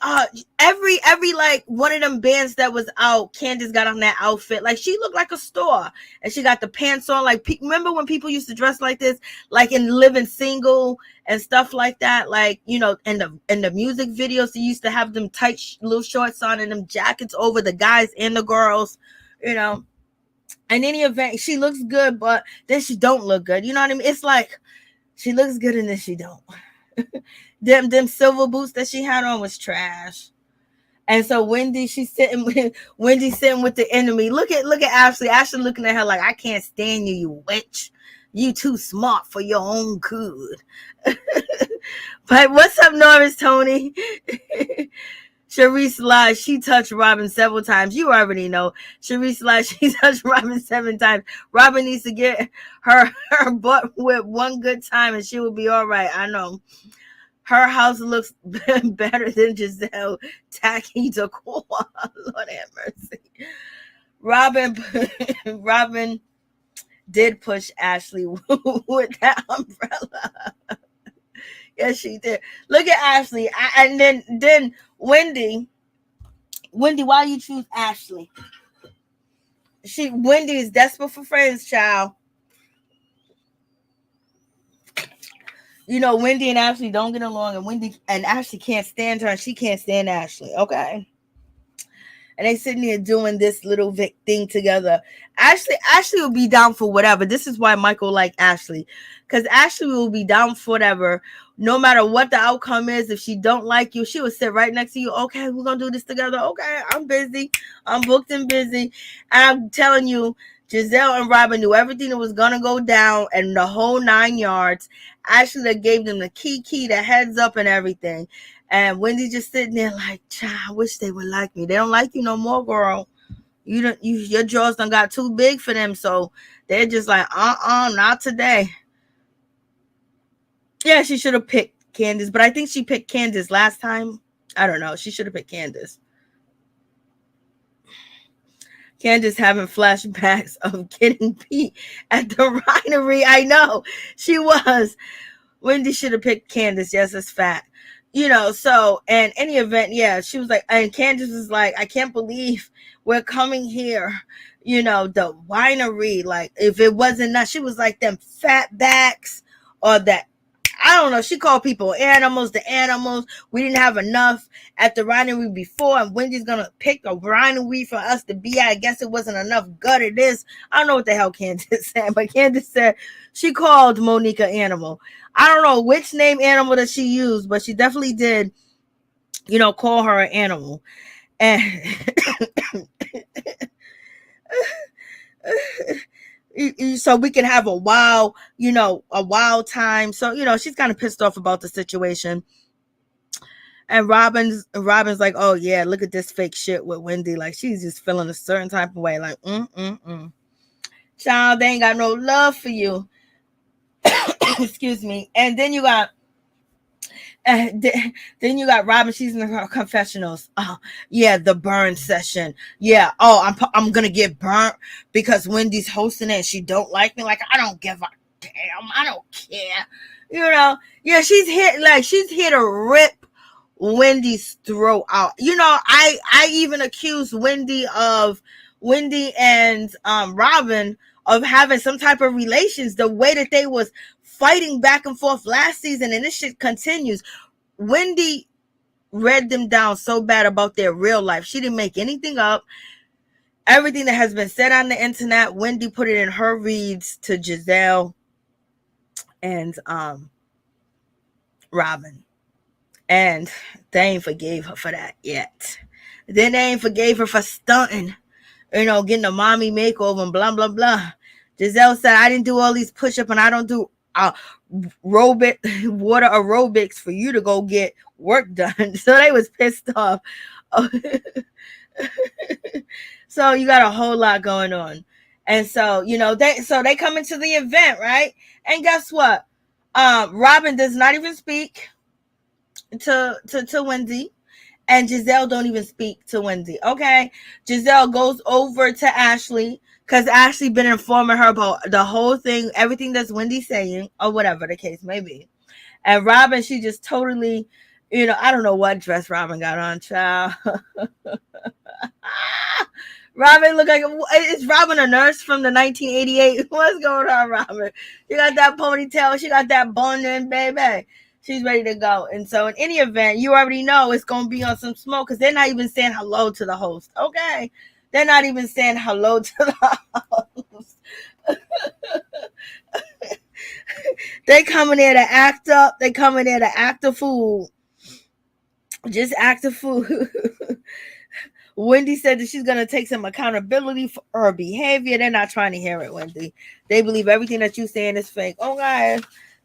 every like one of them bands that was out, Candice got on that outfit. Like she looked like a star, and she got the pants on. Like, remember when people used to dress like this, like in Living Single and stuff like that? Like, in the music videos, they used to have them tight little shorts on and them jackets over the guys and the girls. In any event, she looks good, but then she don't look good. You know what I mean? It's like she looks good and then she don't. Them silver boots that she had on was trash. And so Wendy's sitting with the enemy. Look at Ashley. Ashley looking at her like, I can't stand you, you witch. You too smart for your own good. But what's up, Norris Tony? Charrisse lies. She touched Robyn several times. You already know. Charrisse lies. She touched Robyn 7 times. Robyn needs to get her butt whipped one good time and she will be all right. I know. Her house looks better than Giselle tacky decor. Lord have mercy. Robyn did push Ashley with that umbrella. Yes, she did. Look at Ashley. And then Wendy, why you choose Ashley? Wendy is desperate for friends, child. Wendy and Ashley don't get along, and Wendy and Ashley can't stand her, and she can't stand Ashley. Okay. And they sitting there doing this little Vic thing together. Ashley will be down for whatever. This is why Michael liked Ashley. Because Ashley will be down for whatever. No matter what the outcome is, if she don't like you, she will sit right next to you. Okay, we're going to do this together. Okay, I'm busy. I'm booked and busy. And I'm telling you, Giselle and Robyn knew everything that was going to go down and the whole 9 yards. Ashley that gave them the key, the heads up and everything. And Wendy just sitting there like, child, I wish they would like me. They don't like you no more, girl. Your jaws done got too big for them. So they're just like, not today. Yeah, she should have picked Candice, but I think she picked Candice last time. I don't know. She should have picked Candice. Candice having flashbacks of getting beat at the winery. I know she was. Wendy should have picked Candice. Yes, it's fact. So in any event, yeah, she was like, and Candice was like, I can't believe we're coming here. The winery. Like, if it wasn't that, she was like them fat backs or that. I don't know. She called people animals, the animals. We didn't have enough at the winery before, and Wendy's going to pick a winery for us to be at. I guess it wasn't enough gut of this. I don't know what the hell Candice said, but Candice said she called Monique an animal. I don't know which name animal that she used, but she definitely did, call her an animal. And so we can have a wild time. So, she's kind of pissed off about the situation. And Robyn's like, oh yeah, look at this fake shit with Wendy. Like, she's just feeling a certain type of way. Like, child, they ain't got no love for you. Excuse me. And then you got Then you got Robyn. She's in her confessionals. Oh, yeah, the burn session. Yeah. Oh, I'm gonna get burnt because Wendy's hosting it and she don't like me. Like, I don't give a damn. I don't care. Yeah, she's here to rip Wendy's throat out. I even accused Wendy and Robyn of having some type of relations, the way that they was fighting back and forth last season, and this shit continues. Wendy read them down so bad about their real life. She didn't make anything up. Everything that has been said on the internet, Wendy put it in her reads to Giselle and Robyn. And they ain't forgave her for that yet. Then they ain't forgave her for stunting, getting a mommy makeover and blah, blah, blah. Giselle said, I didn't do all these push-ups and I don't do water aerobics for you to go get work done. So they was pissed off. So you got a whole lot going on. And so, they come into the event, right? And guess what? Robyn does not even speak to Wendy, and Giselle don't even speak to Wendy. Okay, Giselle goes over to Ashley because Ashley been informing her about the whole thing, everything that's Wendy saying, or whatever the case may be. And Robyn, she just totally, I don't know what dress Robyn got on, child. Robyn look like, is Robyn a nurse from the 1988? What's going on, Robyn? She got that ponytail, she got that bun in, baby. She's ready to go. And so in any event, you already know it's going to be on some smoke because they're not even saying hello to the host. Okay. They're not even saying hello to the host. They coming there to act up. They coming there to act a fool. Just act a fool. Wendy said that she's going to take some accountability for her behavior. They're not trying to hear it, Wendy. They believe everything that you're saying is fake. Okay.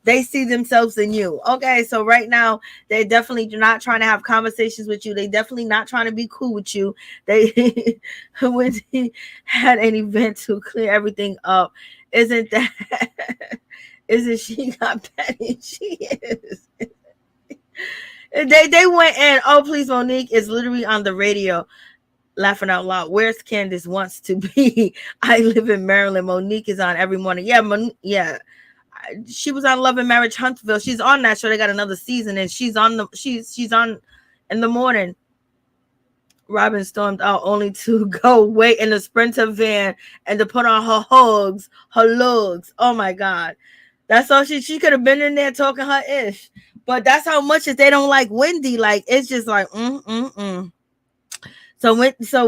They see themselves in you. Okay, so right now, they definitely not trying to have conversations with you. They definitely not trying to be cool with you. Wendy had an event to clear everything up. Isn't she got petty? She is. They went in. Oh, please, Monique is literally on the radio laughing out loud. Where's Candice wants to be? I live in Maryland. Monique is on every morning. Yeah. She was on Love and Marriage Huntsville. She's on that show. They got another season, and she's on in the morning. Robyn stormed out only to go wait in the Sprinter van and to put on her lugs. Oh my God. That's all she could have been in there talking her ish. But that's how much that they don't like Wendy. Like, it's just like, So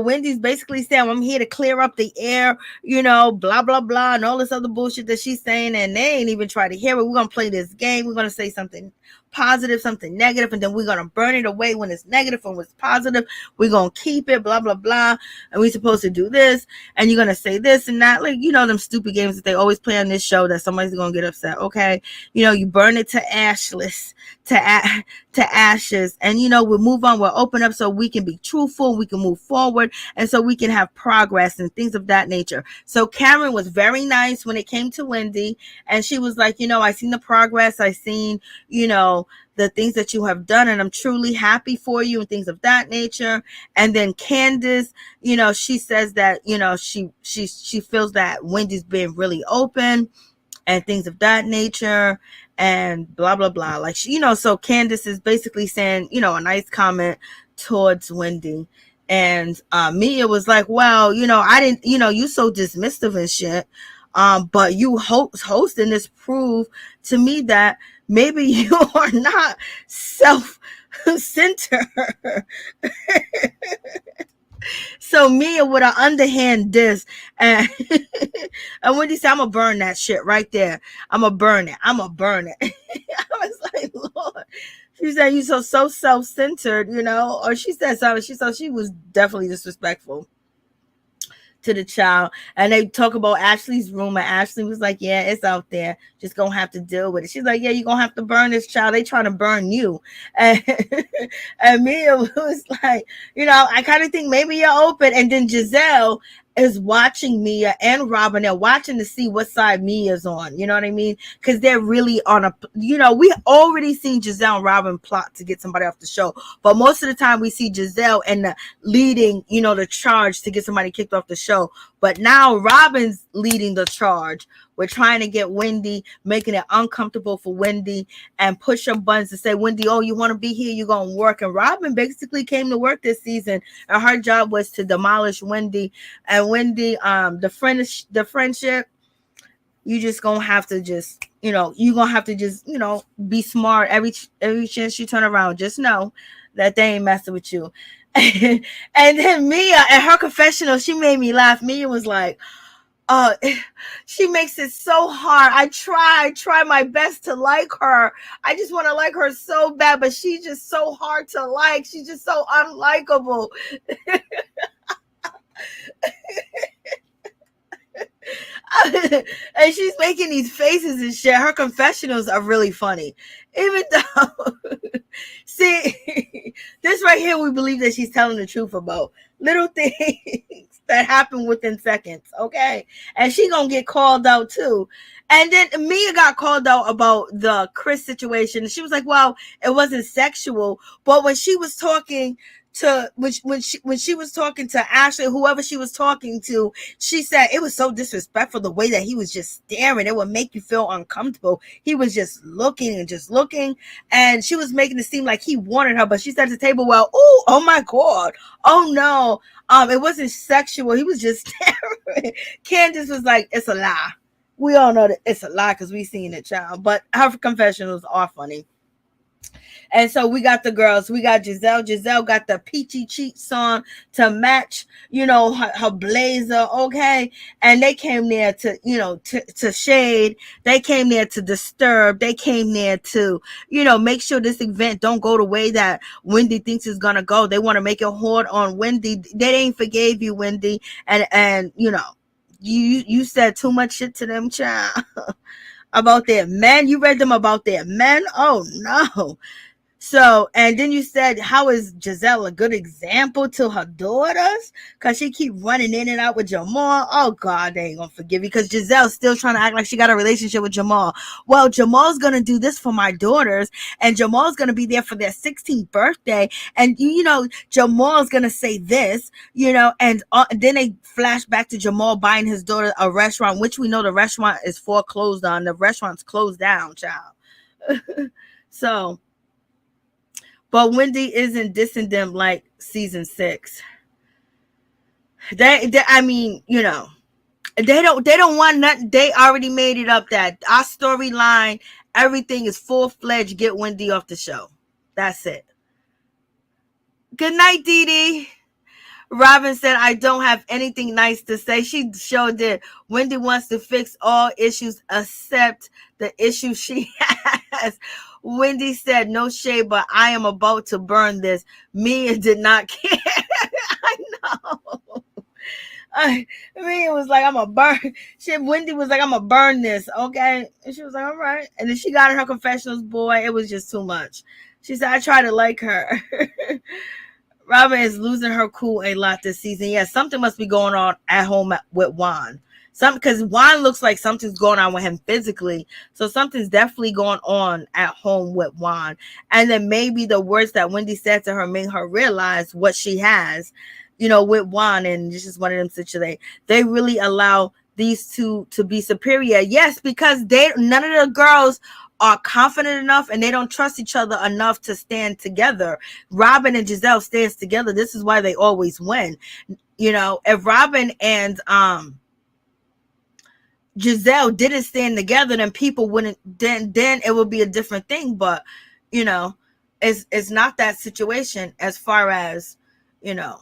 Wendy's basically saying, I'm here to clear up the air, blah, blah, blah, and all this other bullshit that she's saying, and they ain't even try to hear it. We're going to play this game. We're going to say something positive, something negative, and then we're going to burn it away when it's negative and when it's positive. We're going to keep it, blah, blah, blah, and we're supposed to do this, and you're going to say this and that. Like, them stupid games that they always play on this show that somebody's going to get upset, okay? You burn it to ashless, to ashes, and, we'll move on. We'll open up so we can be truthful, we can move forward, and so we can have progress and things of that nature. So Karen was very nice when it came to Wendy, and she was like, I seen the progress, I seen, the things that you have done, and I'm truly happy for you and things of that nature. And then Candice, she says that, she feels that Wendy's been really open and things of that nature and blah, blah, blah. Like, so Candice is basically saying, a nice comment towards Wendy. And Mia was like, well, I didn't, you so dismissive and shit. But you hosting this prove to me that maybe you are not self-centered. So Mia with an underhand diss, and Wendy said, I'm gonna burn that shit right there. I'm gonna burn it. I was like, Lord. She said, you so self-centered, or she said something. She was definitely disrespectful to the child. And they talk about Ashley's room, and Ashley was like, yeah, it's out there, just gonna have to deal with it. She's like, yeah, you're gonna have to burn this child. They trying to burn you. And Mia was like, I kind of think maybe you're open. And then Giselle is watching Mia and Robyn. They're watching to see what side Mia's on. You know what I mean? Because they're really on a, we already seen Gizelle and Robyn plot to get somebody off the show. But most of the time we see Gizelle and the leading, the charge to get somebody kicked off the show. But now Robyn's leading the charge. We're trying to get Wendy, making it uncomfortable for Wendy, and push her buttons to say, Wendy, oh, you want to be here? You're going to work. And Robyn basically came to work this season, and her job was to demolish Wendy. And Wendy, the friendship, you just going to have to just, you're going to have to just, be smart. Every chance you turn around, just know that they ain't messing with you. And then Mia, at her confessional, she made me laugh. Mia was like, she makes it so hard. I try my best to like her. I just want to like her so bad, but she's just so hard to like. She's just so unlikable. And she's making these faces and shit. Her confessionals are really funny. Even though, see, this right here, we believe that she's telling the truth about little things that happen within seconds, okay? And she gonna get called out too. And then Mia got called out about the Chris situation. She was like, well, it wasn't sexual. But when she was talking to, when she was talking to Ashley, whoever she was talking to, she said it was so disrespectful the way that he was just staring. It would make you feel uncomfortable. He was just looking and just looking, and she was making it seem like he wanted her. But she said at the table, well, oh my God, oh no, it wasn't sexual. He was just staring. Candice was like, it's a lie. We all know that it's a lie because we seen it, child. But her confessionals are funny. And so we got the girls. We got Giselle. Giselle got the Peachy Cheeks on to match, her blazer. Okay. And they came there to, to shade. They came there to disturb. They came there to, make sure this event don't go the way that Wendy thinks it's going to go. They want to make it hard on Wendy. They ain't forgave you, Wendy. And you said too much shit to them, child, about their men. You read them about their men. Oh no. So, and then you said, how is Giselle a good example to her daughters? Because she keep running in and out with Jamal. Oh, God, they ain't going to forgive you because Giselle's still trying to act like she got a relationship with Jamal. Well, Jamal's going to do this for my daughters, and Jamal's going to be there for their 16th birthday. And, Jamal's going to say this, and then they flash back to Jamal buying his daughter a restaurant, which we know the restaurant is foreclosed on. The restaurant's closed down, child. So... But Wendy isn't dissing them like season 6. They don't want nothing. They already made it up that our storyline, everything is full-fledged. Get Wendy off the show. That's it. Good night, Dee Dee. Robyn said, I don't have anything nice to say. She sure did. Wendy wants to fix all issues except the issue she has. Wendy said, no shade, but I am about to burn this. Mia did not care. I know. Mia was like, I'm going to burn. Wendy was like, I'm going to burn this, okay? And she was like, all right. And then she got in her confessionals, boy. It was just too much. She said, I try to like her. Robyn is losing her cool a lot this season. Yeah, something must be going on at home with Juan. Because Juan looks like something's going on with him physically. So something's definitely going on at home with Juan. And then maybe the words that Wendy said to her made her realize what she has, with Juan. And this is one of them situations. They really allow these two to be superior. Yes, because none of the girls are confident enough and they don't trust each other enough to stand together. Robyn and Giselle stands together. This is why they always win. If Robyn and Giselle didn't stand together, then people wouldn't. Then it would be a different thing. But it's not that situation. As far as the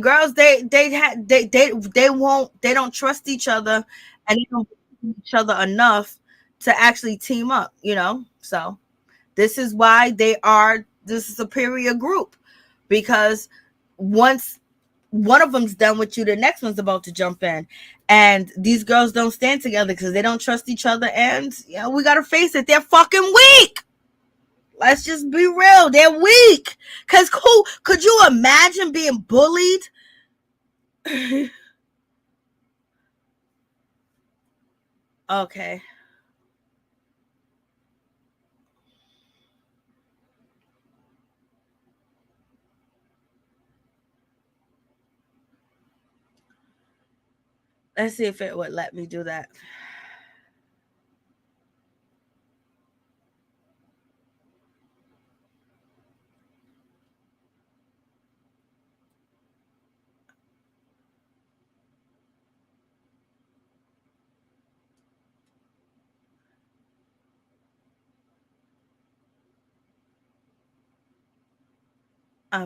girls, they don't trust each other, and they don't trust each other enough to actually team up. So this is why they are this superior group, because once one of them's done with you, the next one's about to jump in. And these girls don't stand together because they don't trust each other. And we gotta face it, they're fucking weak. Let's just be real, they're weak. Because could you imagine being bullied? Okay. Let's see if it would let me do that.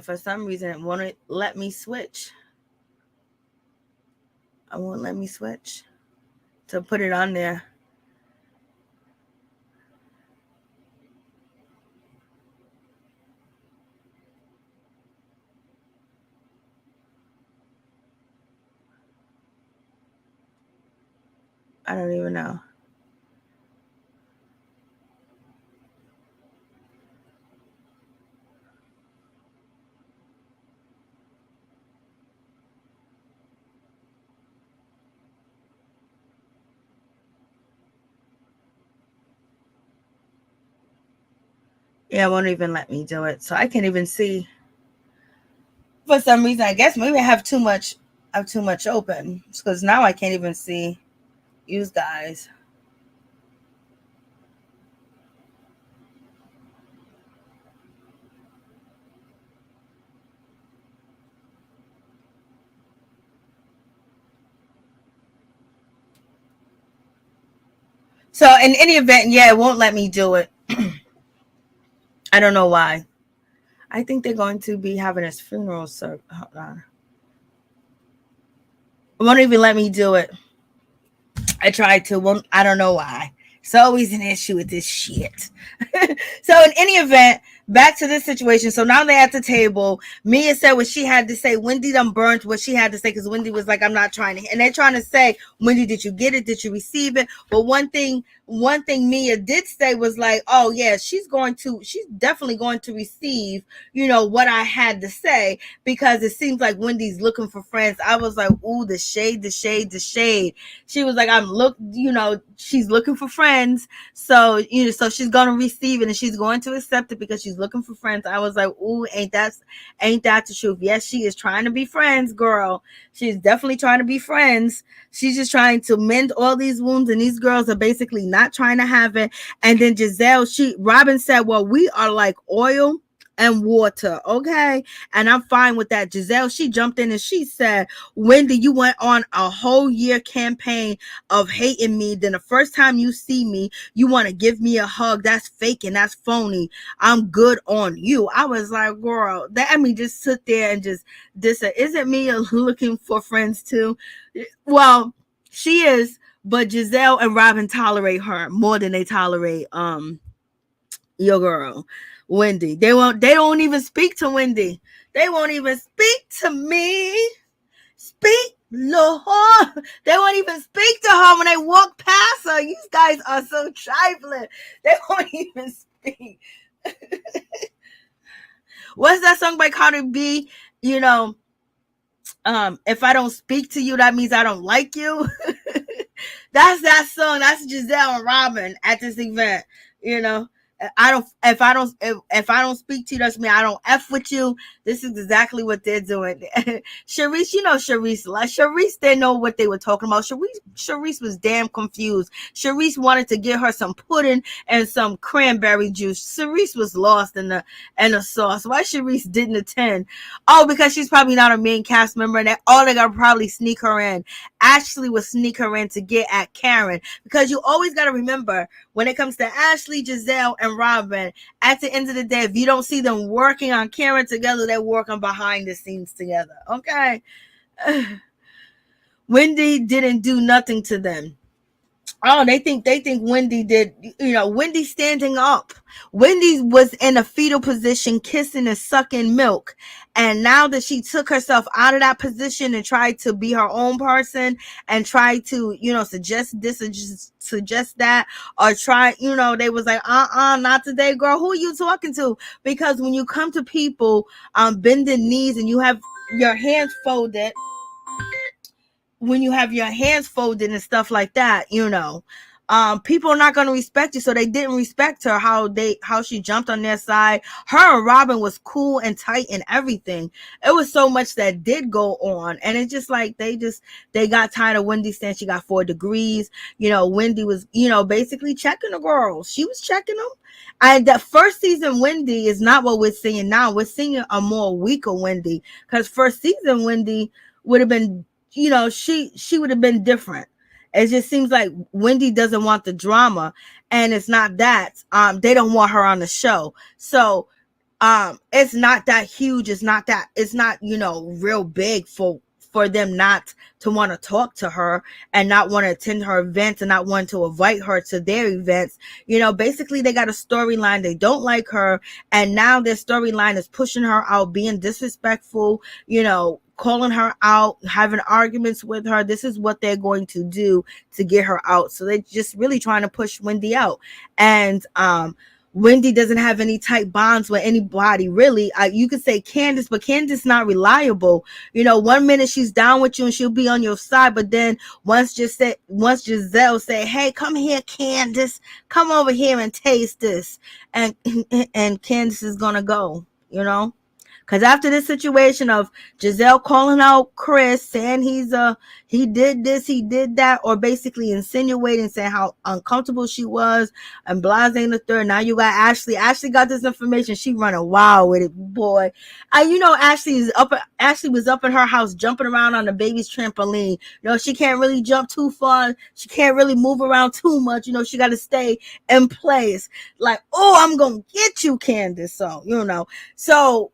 For some reason, it won't let me switch. I won't let me switch to put it on there. I don't even know. Yeah, it won't even let me do it. So I can't even see. For some reason, I guess maybe I have too much open. Because now I can't even see you guys. So in any event, yeah, it won't let me do it. I don't know why. I think they're going to be having his funeral. So hold on. It won't even let me do it. I tried to. Well, I don't know why. It's always an issue with this shit. So in any event, back to this situation. So now they're at the table. Mia said what she had to say. Wendy done burnt what she had to say because Wendy was like, I'm not trying to. And they're trying to say, Wendy, did you get it? Did you receive it? But one thing Mia did say was like, oh yeah, she's definitely going to receive, what I had to say, because it seems like Wendy's looking for friends. I was like, ooh, the shade, the shade, the shade. She was like, she's looking for friends. So, so she's going to receive it and she's going to accept it because she's looking for friends. I was like, ooh, ain't that the truth? Yes, she is trying to be friends, girl. She's definitely trying to be friends. She's just trying to mend all these wounds, and these girls are basically not trying to have it. And then Robyn said, well, we are like oil and water, okay? And I'm fine with that. Giselle, she jumped in and she said, Wendy, you went on a whole year campaign of hating me. Then the first time you see me, you want to give me a hug. That's fake and that's phony. I'm good on you. I was like, girl, just sit there and just this. Isn't me looking for friends too? Well, she is, but Giselle and Robyn tolerate her more than they tolerate your girl, Wendy. They don't even speak to Wendy. They won't even speak to me. Speak, Lord. They won't even speak to her when they walk past her. You guys are so trifling. They won't even speak. What's that song by Cardi B? If I don't speak to you, that means I don't like you. That's that song. That's Giselle and Robyn at this event. You know, if I don't speak to you, that's me. I don't F with you. This is exactly what they're doing. Charrisse, Charrisse didn't know what they were talking about. Charrisse was damn confused. Charrisse wanted to get her some pudding and some cranberry juice. Charrisse was lost in the sauce. Why Charrisse didn't attend? Oh, because she's probably not a main cast member, and they gotta probably sneak her in. Ashley would sneak her in to get at Karen, because you always got to remember, when it comes to Ashley, Giselle, and Robyn, at the end of the day, if you don't see them working on Karen together, they're working behind the scenes together. Okay. Wendy didn't do nothing to them. Oh, they think Wendy did. Wendy standing up. Wendy was in a fetal position, kissing and sucking milk. And now that she took herself out of that position and tried to be her own person and tried to, suggest this and just suggest that, or try, they was like, not today, girl. Who are you talking to? Because when you come to people bending knees and you have your hands folded, when you have your hands folded and stuff like that, people are not going to respect you. So they didn't respect her, how she jumped on their side. Her and Robyn was cool and tight and everything. It was so much that did go on, and it's just like they got tired of Wendy saying she got 4 degrees. Wendy was basically checking the girls. She was checking them. And the first season Wendy is not what we're seeing now. We're seeing a more weaker Wendy, because first season Wendy would have been, she would have been different. It just seems like Wendy doesn't want the drama, and it's not that they don't want her on the show. So it's not that huge. It's not real big for them not to want to talk to her and not want to attend her events and not want to invite her to their events. Basically they got a storyline. They don't like her, and now their storyline is pushing her out, being disrespectful, calling her out, having arguments with her. This is what they're going to do to get her out. So they're just really trying to push Wendy out. And Wendy doesn't have any tight bonds with anybody, really. You could say Candice, but Candice not reliable. 1 minute she's down with you and she'll be on your side, but then once Giselle say, "Hey, come here, Candice, come over here and taste this," and Candice is gonna go, Because after this situation of Giselle calling out Chris, saying he did this, he did that, or basically insinuating, saying how uncomfortable she was, and blase the third. Now you got Ashley. Ashley got this information. She running wild with it, boy. Ashley was up in her house jumping around on the baby's trampoline. She can't really jump too far. She can't really move around too much. She got to stay in place. Like, oh, I'm going to get you, Candice. So,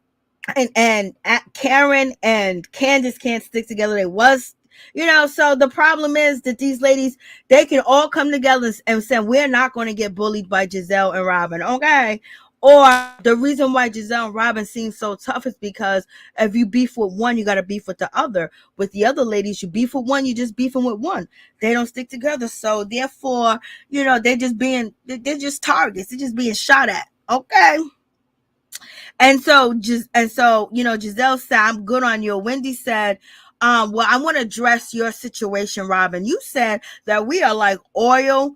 and Karen and Candice can't stick together. They was, so the problem is that these ladies, they can all come together and say, we're not going to get bullied by Giselle and Robyn, okay? Or the reason why Giselle and Robyn seem so tough is because if you beef with one, you got to beef with the other. With the other ladies, you beef with one, you just beefing with one. They don't stick together. So therefore, they're just targets. They're just being shot at, okay? And so Giselle said, "I'm good on you." Wendy said, well, I want to address your situation, Robyn. You said that we are like oil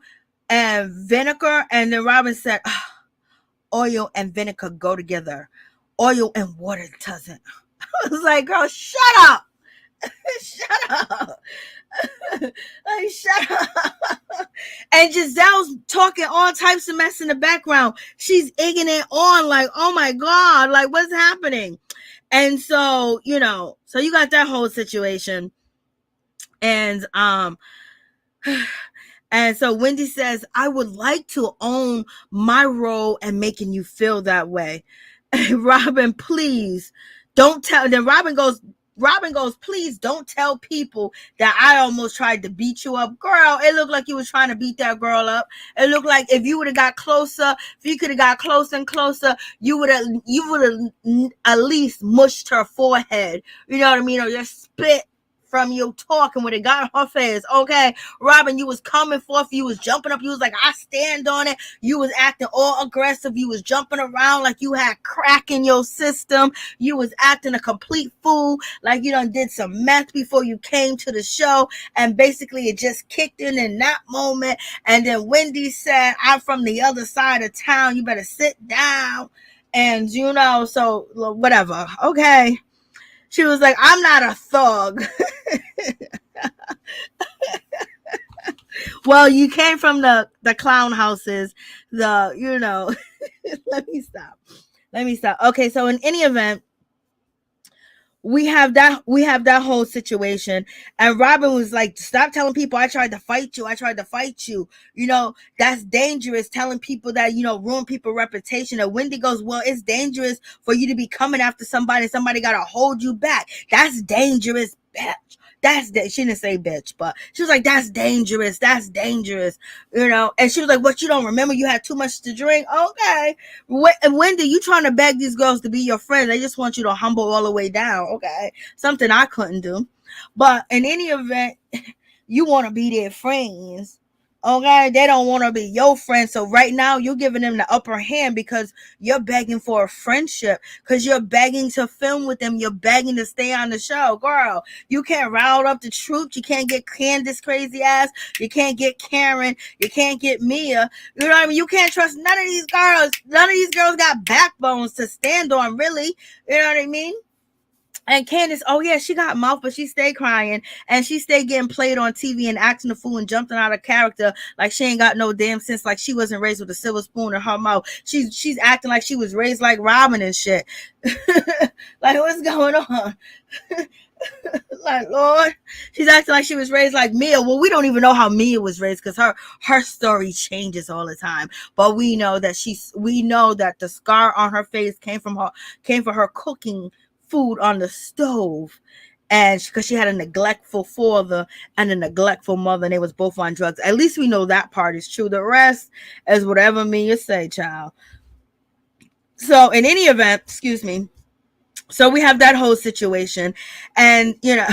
and vinegar. And then Robyn said, oil and vinegar go together. Oil and water doesn't. I was like, girl, shut up. Shut up. Like, shut up. And Giselle's talking all types of mess in the background. She's egging it on, like, oh my God, like, what's happening? And so, so you got that whole situation. And and so Wendy says, "I would like to own my role and making you feel that way." And Robyn, please don't tell. Then Robyn goes, "Please don't tell people that I almost tried to beat you up." Girl, it looked like you was trying to beat that girl up. It looked like if you would have got closer, if you could have got closer and closer, you would have at least mushed her forehead. You know what I mean? Or just spit from your talking when it got her face. Okay, Robyn, you was coming forth, you was jumping up, you was like, I stand on it. You was acting all aggressive, you was jumping around like you had crack in your system. You was acting a complete fool, like you done did some meth before you came to the show, and basically it just kicked in that moment. And then Wendy said, "I'm from the other side of town, you better sit down." And so whatever, okay. She was like, "I'm not a thug." Well, you came from the clown houses, let me stop. Okay, so in any event, we have that whole situation, and Robyn was like, "Stop telling people I tried to fight you. That's dangerous, telling people that, ruin people's reputation." And Wendy goes, "Well, it's dangerous for you to be coming after somebody gotta hold you back. That's dangerous, bitch." She didn't say bitch, but she was like, "That's dangerous. And she was like, "What, you don't remember you had too much to drink?" Okay. Wendy, you trying to beg these girls to be your friends. They just want you to humble all the way down. Okay. Something I couldn't do. But in any event, you want to be their friends. Okay, they don't want to be your friend. So right now you're giving them the upper hand because you're begging for a friendship, because you're begging to film with them. You're begging to stay on the show. Girl, you can't round up the troops. You can't get Candice crazy ass. You can't get Karen. You can't get Mia. You know what I mean? You can't trust none of these girls. None of these girls got backbones to stand on, really. You know what I mean? And Candice, oh yeah, she got mouth, but she stayed crying and she stayed getting played on TV and acting a fool and jumping out of character like she ain't got no damn sense, like she wasn't raised with a silver spoon in her mouth. She's acting like she was raised like Robyn and shit. Like, what's going on? Like, Lord, she's acting like she was raised like Mia. Well, we don't even know how Mia was raised because her story changes all the time. But we know that the scar on her face came from her cooking food on the stove, and because she had a neglectful father and a neglectful mother, and they was both on drugs. At least we know that part is true. The rest is whatever Mia say, child. So in any event, excuse me. So we have that whole situation, and and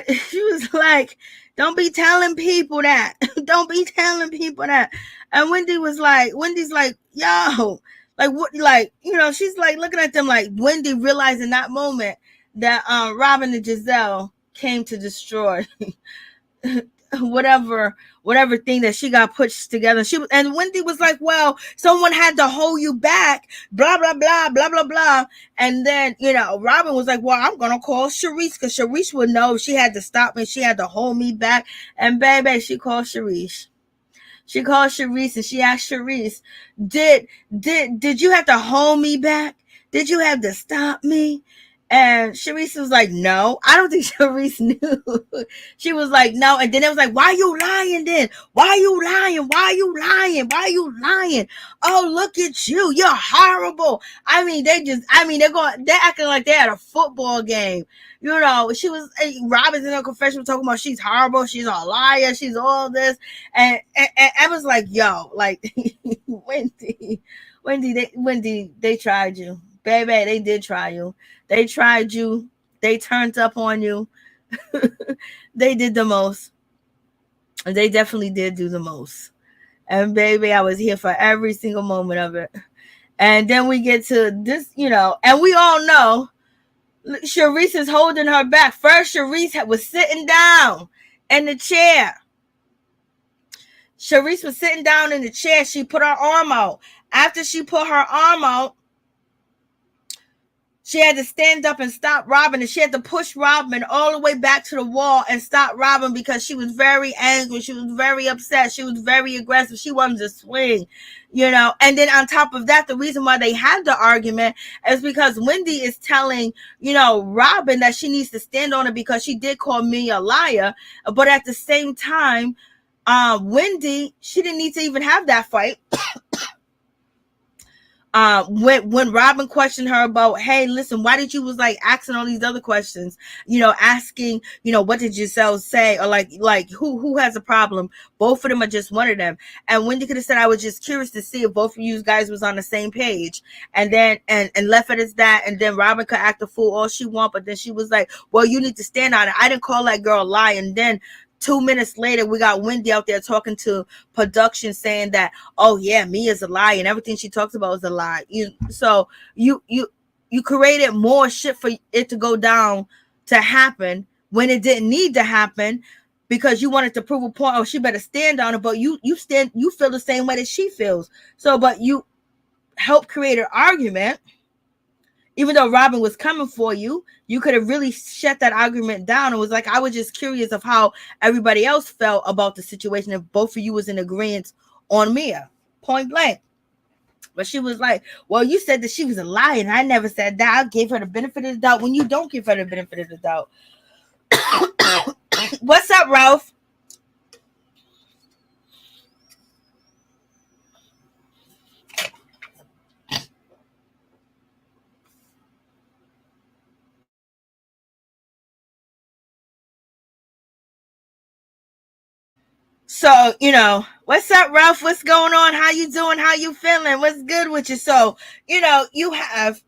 she was like, "Don't be telling people that. Don't be telling people that." And Wendy's like, "Yo, like what? Like, she's like looking at them like Wendy realized in that moment that Robyn and Giselle came to destroy whatever thing that she got pushed together. And Wendy was like, well, someone had to hold you back, blah blah blah blah blah blah. And then Robyn was like, well, I'm gonna call Charrisse because Charrisse would know. She had to stop me, she had to hold me back. And baby, she called Charrisse. And she asked Charrisse, did you have to hold me back? Did you have to stop me? And Charrisse was like, no. I don't think Charrisse knew. She was like, no. And then it was like, why you lying then? Why you lying? Why you lying? Why you lying? Oh, look at you. You're horrible. I mean, they're acting like they're at a football game. Robyn's in her confession talking about she's horrible. She's a liar. She's all this. And I was like, yo, like, Wendy, they tried you. Baby, they did try you. They tried you. They turned up on you. They did the most. They definitely did do the most. And baby, I was here for every single moment of it. And then we get to this, and we all know Charrisse is holding her back. First, Charrisse was sitting down in the chair. Charrisse was sitting down in the chair. She put her arm out. After she put her arm out, she had to stand up and stop Robyn, and she had to push Robyn all the way back to the wall and stop Robyn because she was very angry. She was very upset. She was very aggressive. She wanted to swing, And then on top of that, the reason why they had the argument is because Wendy is telling, Robyn that she needs to stand on it because she did call me a liar. But at the same time, Wendy, she didn't need to even have that fight. When Robyn questioned her about, hey, listen, why did you was like asking all these other questions, asking, what did Giselle say, or like who has a problem? Both of them are just one of them. And Wendy could have said, I was just curious to see if both of you guys was on the same page, and then and left it as that. And then Robyn could act a fool all she want, but then she was like, well, you need to stand on it. I didn't call that girl a lie. And then 2 minutes later, we got Wendy out there talking to production saying that, oh yeah, Mia's a lie and everything she talks about is a lie. So you created more shit for it to go down to happen when it didn't need to happen because you wanted to prove a point. Oh, she better stand on it, but you feel the same way that she feels. So, but you help create an argument. Even though Robyn was coming for you, you could have really shut that argument down. It was like, I was just curious of how everybody else felt about the situation if both of you was in agreement on Mia, point blank. But she was like, well, you said that she was a liar, and I never said that. I gave her the benefit of the doubt when you don't give her the benefit of the doubt. What's up, Ralph? So, what's up, Ralph? What's going on? How you doing? How you feeling? What's good with you? So, you have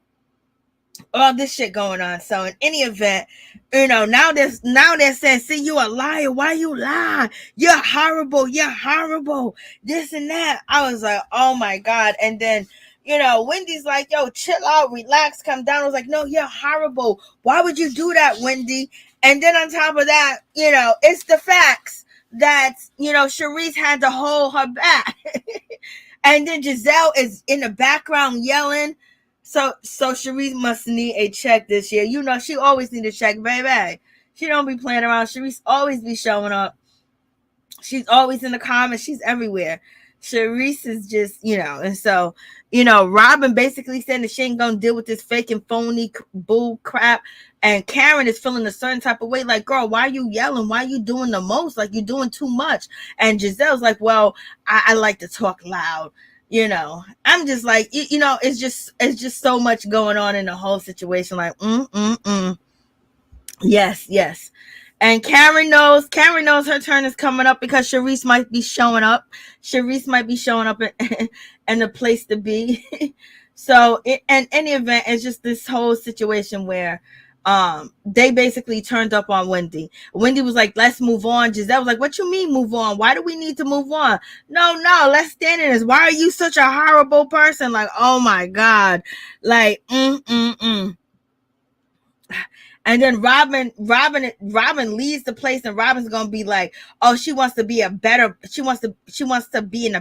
all this shit going on. So in any event, now they're saying, see, you a liar. Why you lie? You're horrible. You're horrible. This and that. I was like, oh my God. And then, Wendy's like, yo, chill out, relax, come down. I was like, no, you're horrible. Why would you do that, Wendy? And then on top of that, it's the facts that, Charrisse had to hold her back. And then Giselle is in the background yelling. So Charrisse must need a check this year. She always need a check, baby. She don't be playing around. Charrisse always be showing up. She's always in the comments. She's everywhere. Charrisse is just, and so, Robyn basically saying that she ain't gonna deal with this fake and phony bull crap. And Karen is feeling a certain type of way, like, girl, why are you yelling? Why are you doing the most? Like, you're doing too much. And Giselle's like, well, I like to talk loud. I'm just like, it's just so much going on in the whole situation. Like, yes. And Karen knows her turn is coming up because Charrisse might be showing up. Charrisse might be showing up in the place to be. So in any event, it's just this whole situation where they basically turned up on Wendy. Wendy was like, let's move on. Giselle was like, what you mean move on? Why do we need to move on? No, let's stand in this. Why are you such a horrible person? Like, oh my God. Like, And then Robyn leaves the place, and Robyn's gonna be like, oh, she wants to be in a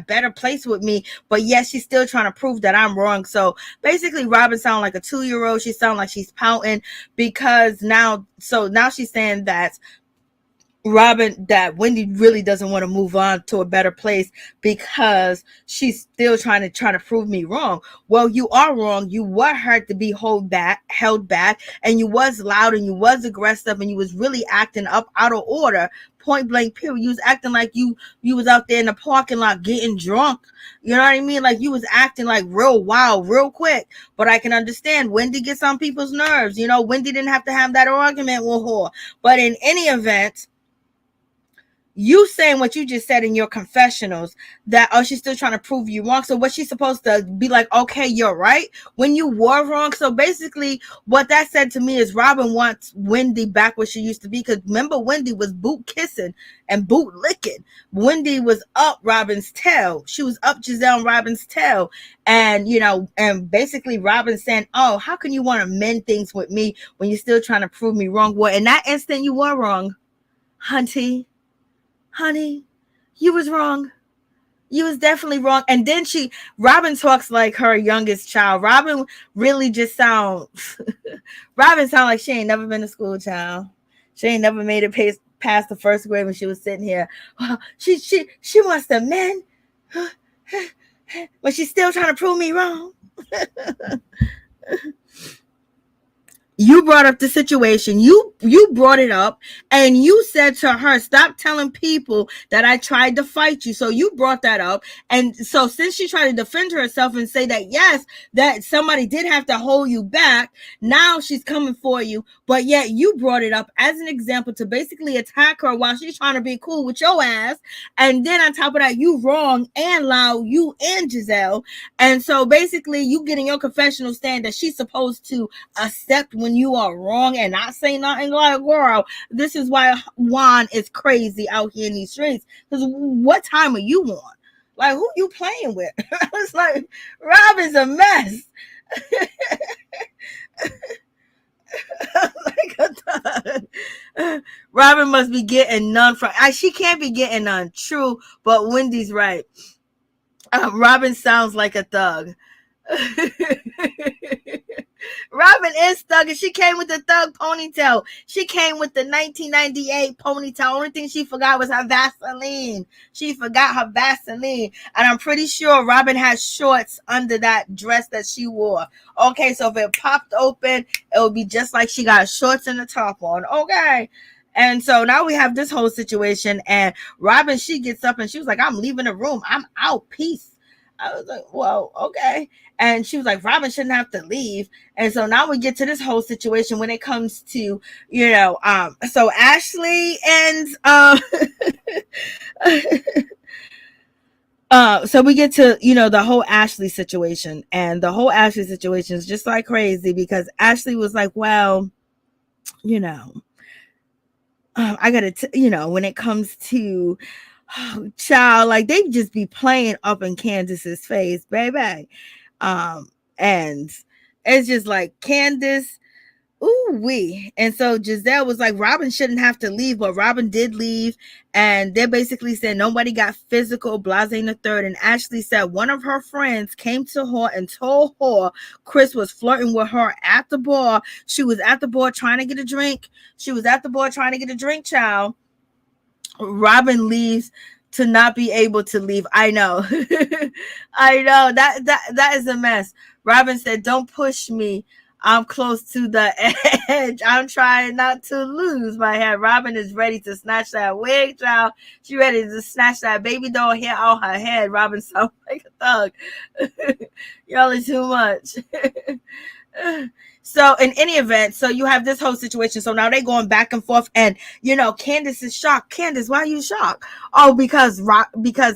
better place with me, but yes, she's still trying to prove that I'm wrong. So basically Robyn sounds like a 2-year-old. She sounds like she's pouting because now she's saying that Wendy really doesn't want to move on to a better place because she's still trying to prove me wrong. Well, you are wrong. You were hurt to be held back, and you was loud and you was aggressive and you was really acting up out of order. Point blank period. You was acting like you was out there in the parking lot getting drunk. You know what I mean? Like you was acting like real wild, real quick. But I can understand Wendy gets on people's nerves. Wendy didn't have to have that argument with her. But in any event, you saying what you just said in your confessionals that, oh, she's still trying to prove you wrong. So what she's supposed to be like, okay, you're right when you were wrong. So basically what that said to me is Robyn wants Wendy back where she used to be. Because remember, Wendy was boot kissing and boot licking. Wendy was up Robyn's tail. She was up Giselle and Robyn's tail. And, and basically Robyn saying, oh, how can you want to mend things with me when you're still trying to prove me wrong? Well, in that instant, you were wrong, honey, you was wrong. You was definitely wrong. And then Robyn talks like her youngest child. Robyn really just Robyn sound like she ain't never been to school, child. She ain't never made it past the first grade when she was sitting here. Well, she wants to mend, but she's still trying to prove me wrong. You brought up the situation. You brought it up and you said to her, stop telling people that I tried to fight you. So you brought that up. And so since she tried to defend herself and say that, yes, that somebody did have to hold you back, now she's coming for you. But yet you brought it up as an example to basically attack her while she's trying to be cool with your ass. And then on top of that, you wrong and loud, you and Giselle. And so basically you getting your confessional stand that she's supposed to accept when you are wrong and not say nothing. Like, girl, this is why Juan is crazy out here in these streets. Because what time are you on? Like, who you playing with? I was like, Robyn's a mess. Robyn must be getting none from. She can't be getting none. True, but Wendy's right. Robyn sounds like a thug. Robyn is thug, and she came with the thug ponytail. She came with the 1998 ponytail. Only thing she forgot was her Vaseline. She forgot her Vaseline. And I'm pretty sure Robyn has shorts under that dress that she wore. Okay, so if it popped open, it would be just like she got shorts and the top on. Okay. And so now we have this whole situation, and Robyn, she gets up and she was like, I'm leaving the room. I'm out. Peace. I was like, well, okay. And she was like, Robyn shouldn't have to leave. And so now we get to this whole situation when it comes to, so Ashley and So we get to, the whole Ashley situation, and the whole Ashley situation is just like crazy because Ashley was like, well, you know, I gotta, when it comes to, child, like they just be playing up in Candice's face, baby. And it's just like Candice. Ooh wee. And so Giselle was like, Robyn shouldn't have to leave, but Robyn did leave. And they basically said nobody got physical, blase in the third. And Ashley said one of her friends came to her and told her Chris was flirting with her at the bar. She was at the bar trying to get a drink. Child. Robyn leaves to not be able to leave. I know. I know. That is a mess. Robyn said, don't push me. I'm close to the edge. I'm trying not to lose my hair. Robyn is ready to snatch that wig, child. She ready to snatch that baby doll hair out her head. Robyn sounds like a thug. Y'all are too much. So in any event, so you have this whole situation. So now they going back and forth, and Candice is shocked. Candice, why are you shocked? Oh, because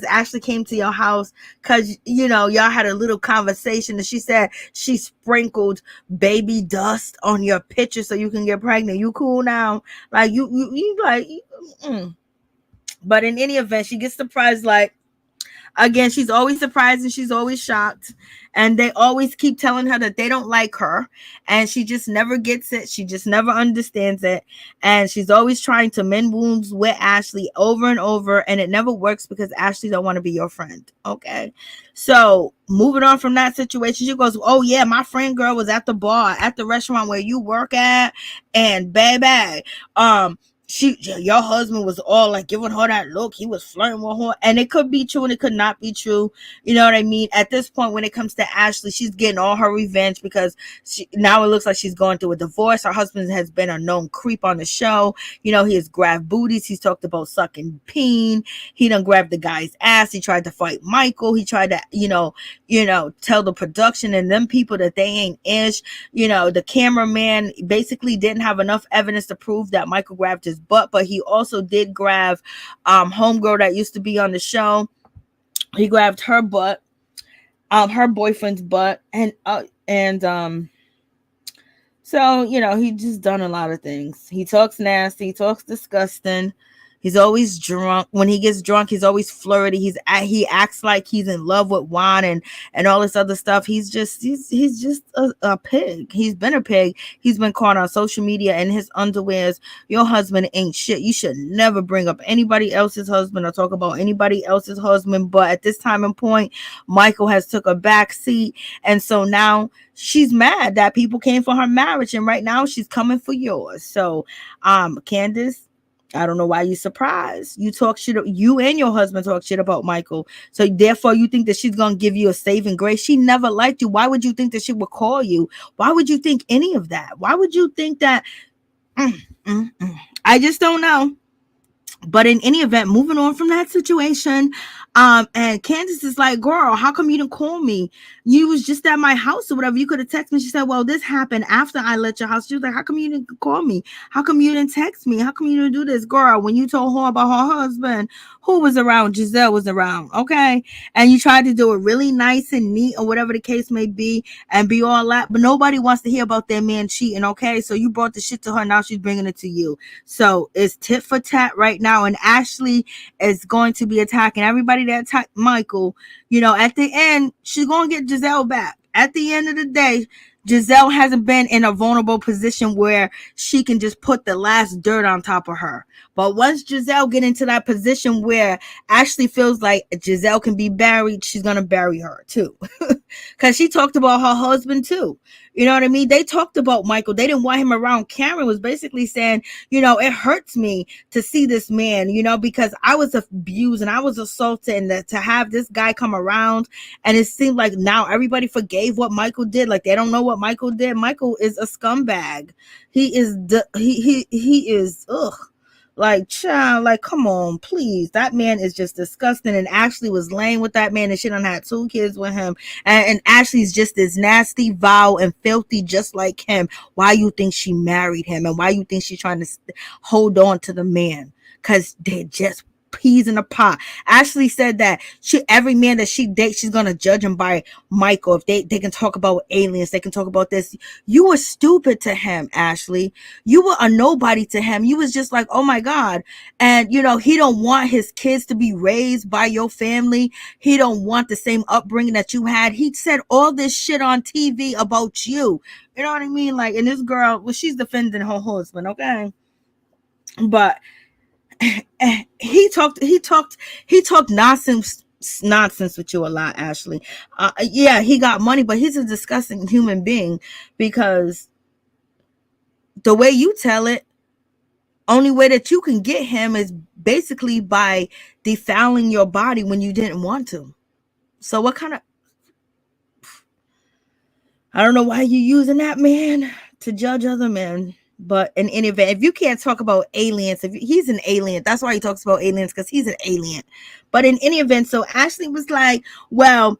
Ashley came to your house because y'all had a little conversation, and she said she sprinkled baby dust on your picture so you can get pregnant. You cool now? Like you like. But in any event, she gets surprised. Like, again, she's always surprised and she's always shocked. And they always keep telling her that they don't like her. And she just never gets it. She just never understands it. And she's always trying to mend wounds with Ashley over and over. And it never works because Ashley don't want to be your friend. Okay. So moving on from that situation, she goes, oh yeah, my friend girl was at the bar, at the restaurant where you work at. And baby, your husband was all like giving her that look. He was flirting with her, and it could be true and it could not be true. You know what I mean? At this point, when it comes to Ashley, she's getting all her revenge because now it looks like she's going through a divorce. Her husband has been a known creep on the show. He has grabbed booties. He's talked about sucking peen. He done grabbed the guy's ass. He tried to fight Michael. He tried to, tell the production and them people that they ain't ish. The cameraman basically didn't have enough evidence to prove that Michael grabbed his butt, but he also did grab homegirl that used to be on the show. He grabbed her butt, her boyfriend's butt, and so he just done a lot of things. He talks nasty, he talks disgusting. He's always drunk. When he gets drunk, he's always flirty. He acts like he's in love with wine and all this other stuff. He's just a pig. He's been a pig. He's been caught on social media in his underwears. Your husband ain't shit. You should never bring up anybody else's husband or talk about anybody else's husband. But at this time and point, Michael has took a back seat, and so now she's mad that people came for her marriage, and right now she's coming for yours. So, Candice, I don't know why you're surprised. You talk shit. You and your husband talk shit about Michael. So therefore, you think that she's going to give you a saving grace. She never liked you. Why would you think that she would call you? Why would you think any of that? Why would you think that? I just don't know. But in any event, moving on from that situation, and Candice is like, girl, how come you didn't call me? You was just at my house or whatever. You could have texted me. She said, well, this happened after I left your house. She was like, how come you didn't call me? How come you didn't text me? How come you didn't do this? Girl, when you told her about her husband, who was around? Giselle was around, okay? And you tried to do it really nice and neat or whatever the case may be and be all that, but nobody wants to hear about their man cheating, okay? So you brought the shit to her. Now she's bringing it to you. So it's tit for tat right now, and Ashley is going to be attacking everybody that attacked Michael. At the end, she's going to get Giselle back. At the end of the day, Giselle hasn't been in a vulnerable position where she can just put the last dirt on top of her. But once Giselle get into that position where Ashley feels like Giselle can be buried, she's going to bury her too. Because she talked about her husband too. You know what I mean? They talked about Michael. They didn't want him around. Karen was basically saying, it hurts me to see this man, because I was abused and I was assaulted, and to have this guy come around, and it seemed like now everybody forgave what Michael did. Like they don't know what Michael did. Michael is a scumbag. He is ugh. Like, child, like, come on, please. That man is just disgusting. And Ashley was laying with that man, and she done had 2 kids with him. And Ashley's just as nasty, vile, and filthy, just like him. Why you think she married him? And why you think she's trying to hold on to the man? Because they're just peas in a pot. Ashley said that every man that she dates, she's gonna judge him by Michael. If they can talk about aliens, they can talk about this. You were stupid to him, Ashley. You were a nobody to him. You was just like, oh my God. And he don't want his kids to be raised by your family. He don't want the same upbringing that you had. He said all this shit on TV about you. You know what I mean? Like, and this girl, well, she's defending her husband, okay? But he talked nonsense with you a lot, Ashley. Yeah, he got money, but he's a disgusting human being, because the way you tell it, only way that you can get him is basically by defiling your body when you didn't want to. So what kind of, I don't know why you're using that man to judge other men. But in any event, if you can't talk about aliens, if he's an alien, that's why he talks about aliens, because he's an alien. But in any event, so Ashley was like, well,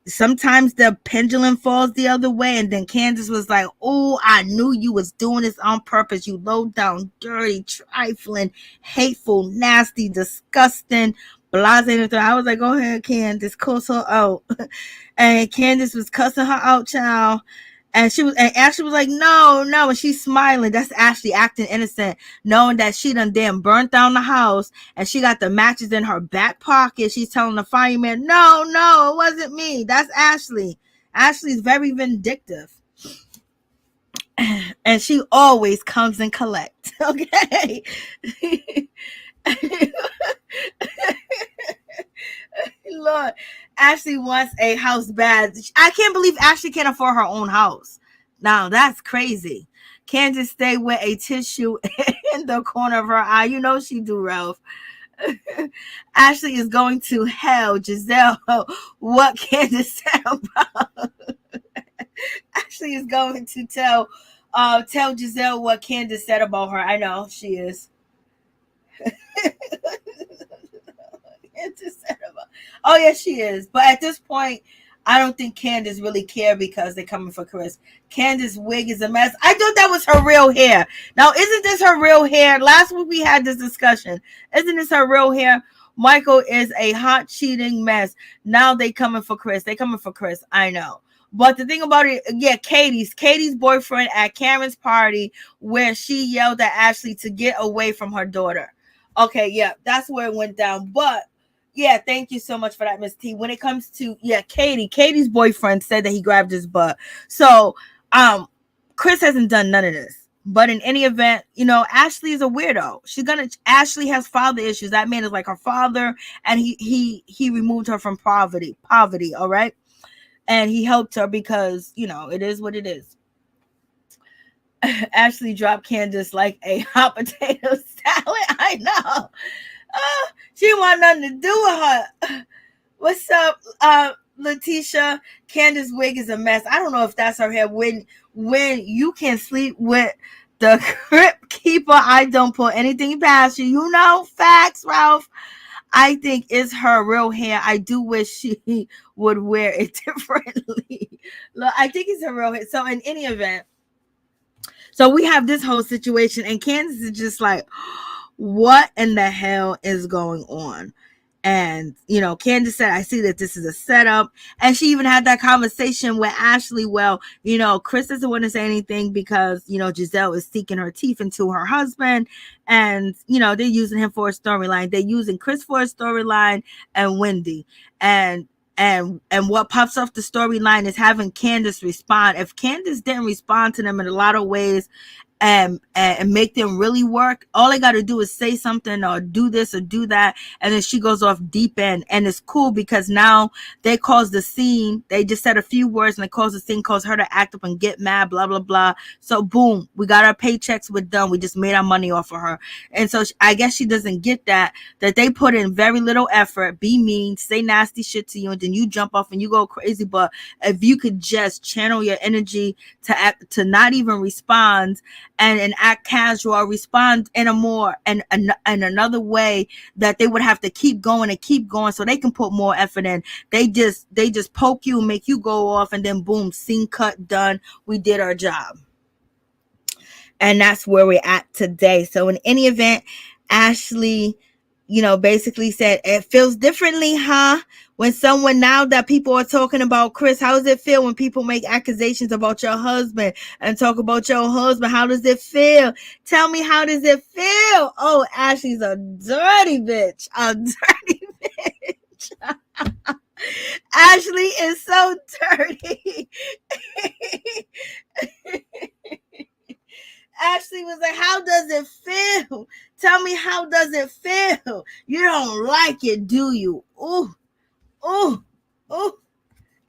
sometimes the pendulum falls the other way. And then Candice was like, oh, I knew you was doing this on purpose. You low down, dirty, trifling, hateful, nasty, disgusting, blase. I was like, go ahead, Candice, cuss her out. And Candice was cussing her out, child. And Ashley was like, no. And she's smiling. That's Ashley acting innocent, knowing that she done damn burnt down the house and she got the matches in her back pocket. She's telling the fireman, no, it wasn't me. That's Ashley. Ashley's very vindictive. And she always comes and collects. Okay. Lord, Ashley wants a house bad. I can't believe Ashley can't afford her own house. Now that's crazy. Candice stay with a tissue in the corner of her eye. You know she do, Ralph. Ashley is going to hell. Giselle, what Candice said about? Ashley is going to tell Giselle what Candice said about her. I know she is. Oh yeah, she is. But at this point, I don't think Candice really care, because they're coming for Chris. Candice's wig is a mess. I thought that was her real hair. Now, isn't this her real hair? Last week we had this discussion. Isn't this her real hair? Michael is a hot cheating mess. Now they coming for Chris. They coming for Chris. I know. But the thing about it, yeah, Katie's boyfriend at Karen's party, where she yelled at Ashley to get away from her daughter. Okay, yeah, that's where it went down. But yeah, thank you so much for that, Miss T. When it comes to, yeah, Katie's boyfriend said that he grabbed his butt. So Chris hasn't done none of this. But in any event, Ashley is a weirdo. Ashley has father issues. That man is like her father, and he removed her from poverty, all right? And he helped her because, it is what it is. Ashley dropped Candice like a hot potato salad. I know. She didn't want nothing to do with her. What's up, Letitia? Candice wig is a mess. I don't know if that's her hair. When you can sleep with the crypt keeper, I don't put anything past you. Facts, Ralph. I think it's her real hair. I do wish she would wear it differently. Look, I think it's her real hair. So in any event, so we have this whole situation, and Candice is just like, what in the hell is going on? And, Candice said, I see that this is a setup. And she even had that conversation with Ashley. Well, Chris doesn't want to say anything because, Giselle is seeking her teeth into her husband. And, they're using him for a storyline. They're using Chris for a storyline and Wendy. And what pops off the storyline is having Candice respond. If Candice didn't respond to them in a lot of ways, and make them really work, all they got to do is say something or do this or do that, and then she goes off deep end. And it's cool because now they cause the scene. They just said a few words and they cause the scene, cause her to act up and get mad, blah blah blah. So boom, we got our paychecks, we're done, we just made our money off of her. And so I guess she doesn't get that they put in very little effort, be mean, say nasty shit to you, and then you jump off and you go crazy. But if you could just channel your energy to not even respond and act casual, or respond in a more and another way that they would have to keep going so they can put more effort in. They just poke you and make you go off, and then boom, scene cut, done. We did our job. And that's where we're at today. So in any event, Ashley basically said, it feels differently, huh? When someone, now that people are talking about Chris, how does it feel when people make accusations about your husband and talk about your husband? How does it feel? Tell me, how does it feel? Oh, Ashley's a dirty bitch. A dirty bitch. Ashley is so dirty. Ashley was like, how does it feel? Tell me, how does it feel? You don't like it, do you? Ooh, ooh, ooh.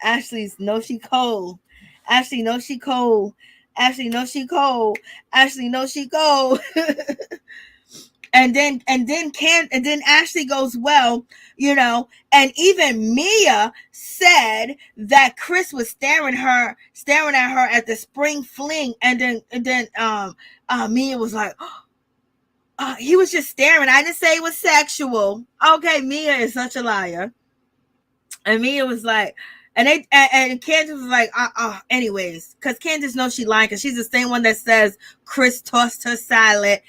Ashley's no, she cold. Ashley knows she cold. Ashley knows she cold. Ashley knows she cold. and then Ashley goes, well, and even Mia said that Chris was staring at her at the spring fling, and then Mia was like, he was just staring. I didn't say it was sexual. Okay, Mia is such a liar. And Mia was like, and Candice was like, anyways, because Candice knows she lying, because she's the same one that says Chris tossed her salad.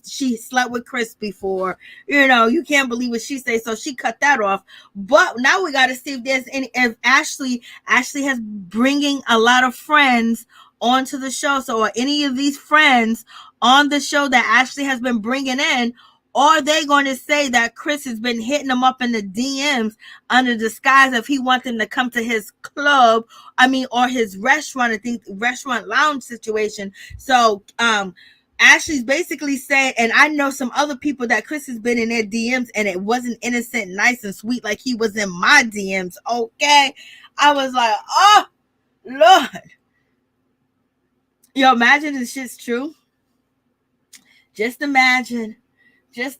She slept with Chris before. You can't believe what she say, so she cut that off. But now we got to see if Ashley has bringing a lot of friends onto the show. So are any of these friends on the show that Ashley has been bringing in, are they going to say that Chris has been hitting them up in the DMs under disguise of he wants them to come to his club, or his restaurant, I think restaurant lounge situation. So Ashley's basically saying, and I know some other people that Chris has been in their DMs and it wasn't innocent, nice and sweet like he was in my DMs. Okay. I was like, oh Lord. Yo, imagine this shit's true. Just imagine if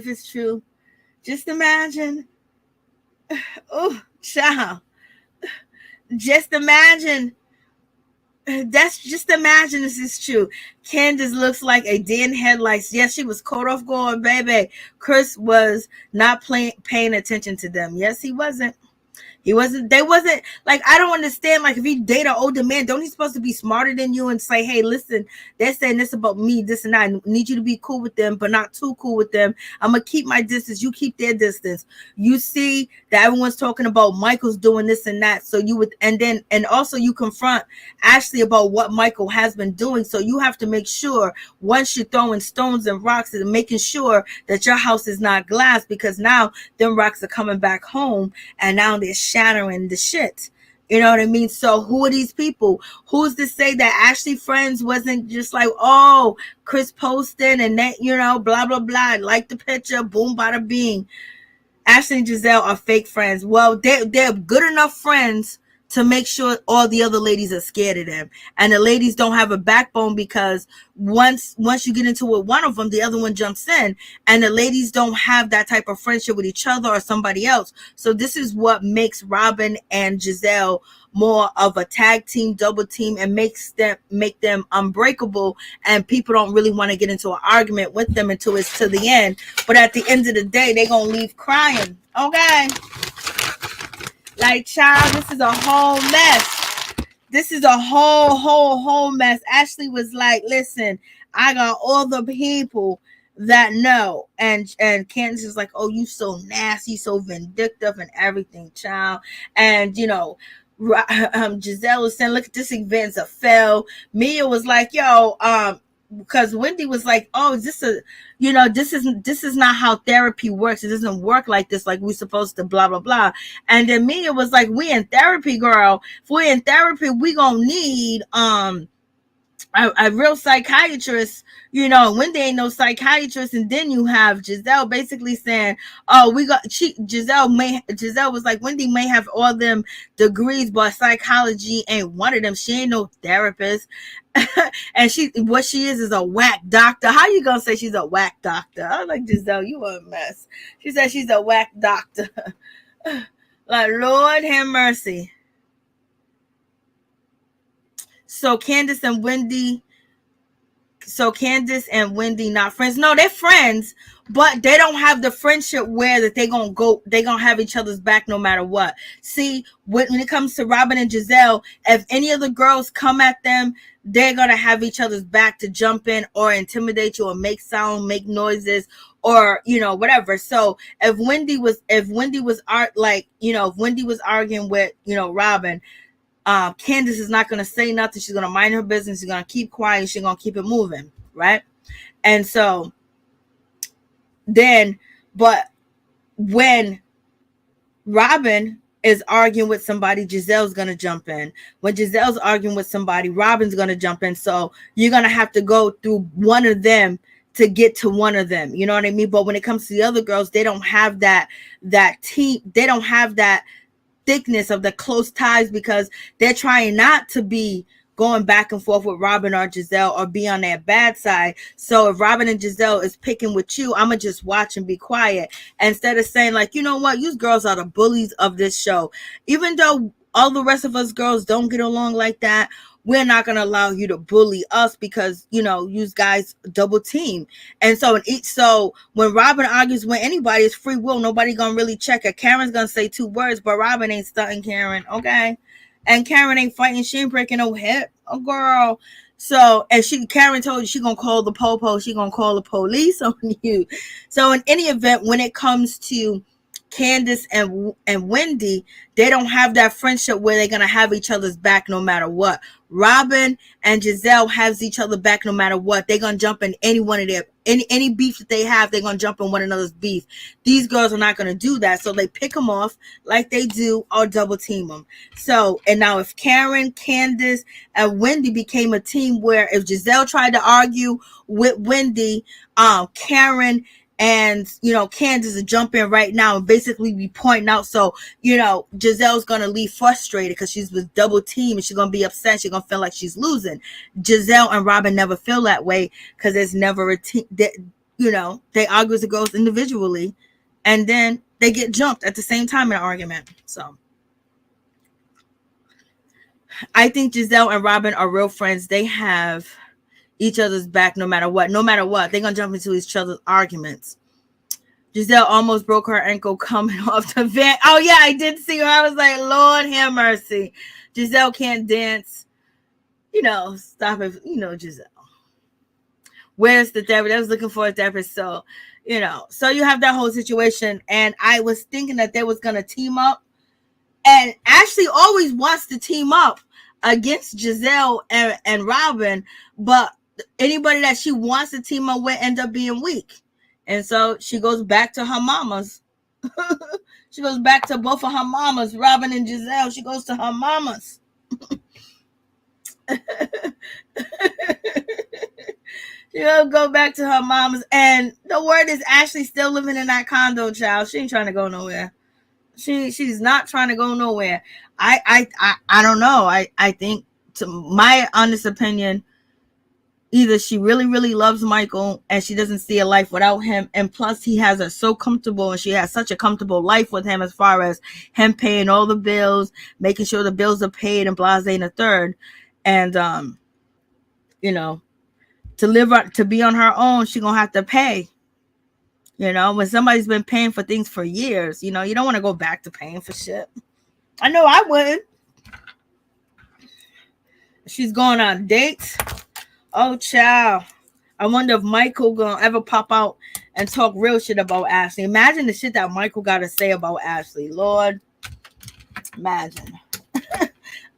it's true. Just imagine. Oh, child. Just imagine. Just imagine this is true. Candice looks like a deer in headlights. Yes, she was caught off guard, baby. Chris was not paying attention to them. Yes, he wasn't. They wasn't, like, I don't understand, like, if you date an older man, don't he supposed to be smarter than you and say, hey, listen, they're saying this about me, this and that. I need you to be cool with them, but not too cool with them. I'm going to keep my distance. You keep their distance. You see that everyone's talking about Michael's doing this and that. So you would, and also you confront Ashley about what Michael has been doing. So you have to make sure, once you're throwing stones and rocks, and making sure that your house is not glass, because now them rocks are coming back home and now they're shattering the shit. You know what I mean? So who are these people? Who's to say that Ashley friends wasn't just like, oh, Chris posted and that, blah, blah, blah. Like the picture, boom, bada bing. Ashley and Giselle are fake friends. Well, they're good enough friends to make sure all the other ladies are scared of them. And the ladies don't have a backbone, because once you get into it, one of them, the other one jumps in, and the ladies don't have that type of friendship with each other or somebody else. So this is what makes Robyn and Giselle more of a tag team, double team, and make them unbreakable. And people don't really want to get into an argument with them until it's to the end. But at the end of the day, they're going to leave crying. Okay. Like, child, this is a whole mess. This is a whole mess. Ashley was like, listen, I got all the people that know. And Candice is like, oh, you so nasty, so vindictive and everything, child. And, Giselle was saying, look at this event's a fail. Mia was like, yo, because Wendy was like, oh, is this this is not how therapy works. It doesn't work like this, like we're supposed to, blah, blah, blah. And then Mia was like, we in therapy, girl. If we're in therapy, we gonna need a real psychiatrist, Wendy ain't no psychiatrist. And then you have Giselle basically saying, oh, Giselle was like, Wendy may have all them degrees, but psychology ain't one of them. She ain't no therapist. And what she is a whack doctor. How you gonna say she's a whack doctor? I was like, Giselle, you a mess. She said she's a whack doctor. Like, Lord have mercy. So Candice and Wendy so Candice and Wendy not friends. No, they're friends, but they don't have the friendship where that they gonna have each other's back no matter what. See, when it comes to Robyn and Giselle, if any of the girls come at them, they're gonna have each other's back to jump in or intimidate you or make sound, make noises, or whatever. So if Wendy was if Wendy was arguing with Robyn, Candice is not going to say nothing. She's going to mind her business. She's going to keep quiet. She's going to keep it moving, right? And so then, but when Robyn is arguing with somebody, Giselle's going to jump in. When Giselle's arguing with somebody, Robyn's going to jump in. So you're going to have to go through one of them to get to one of them. You know what I mean? But when it comes to the other girls, they don't have that team. They don't have that thickness of the close ties because they're trying not to be going back and forth with Robyn or Giselle or be on that bad side. So if Robyn and Giselle is picking with you, I'm going to just watch and be quiet instead of saying like, you know what, you girls are the bullies of this show. Even though all the rest of us girls don't get along like that, we're not going to allow you to bully us because, you guys double team. And so when Robyn argues with anybody, it's free will. Nobody going to really check her. Karen's going to say 2 words, but Robyn ain't stunting Karen. Okay. And Karen ain't fighting. She ain't breaking no hip. Oh, girl. So, and Karen told you she going to call the popo. She going to call the police on you. So in any event, when it comes to Candice and Wendy, they don't have that friendship where they're gonna have each other's back no matter what. Robyn and Giselle has each other back no matter what. They're gonna jump in any one of their any beef that they have. They're gonna jump in one another's beef. These girls are not gonna do that, so they pick them off like they do or double team them. So, and now if Karen, Candice, and Wendy became a team where if Giselle tried to argue with Wendy, Karen and Candice will jump in right now and basically be pointing out. So Giselle's gonna leave frustrated because she's with double team and she's gonna be upset. She's gonna feel like she's losing. Giselle and Robyn never feel that way because there's never a team that they argue with the girls individually and then they get jumped at the same time in an argument. So I think Giselle and Robyn are real friends. They have each other's back no matter what. They're gonna jump into each other's arguments. Giselle almost broke her ankle coming off the van. Oh yeah, I did see her. I was like, Lord have mercy. Giselle can't dance. Stop it. Giselle. Where's the therapist? I was looking for a therapist. So, so you have that whole situation. And I was thinking that they was gonna team up. And Ashley always wants to team up against Giselle and Robyn, but anybody that she wants to team up with end up being weak. And so she goes back to her mamas. She goes back to both of her mamas, Robyn and Giselle. She goes to her mamas. She'll go back to her mamas. And the word is Ashley's still living in that condo, child. She ain't trying to go nowhere. She's not trying to go nowhere. I don't know. I think, to my honest opinion, either she really, really loves Michael and she doesn't see a life without him. And plus he has her so comfortable and she has such a comfortable life with him as far as him paying all the bills, making sure the bills are paid and blase and a third. And, to be on her own, she's going to have to pay. When somebody's been paying for things for years, you don't want to go back to paying for shit. I know I wouldn't. She's going on dates. Oh, child. I wonder if Michael gonna ever pop out and talk real shit about Ashley. Imagine the shit that Michael got to say about Ashley. Lord, imagine.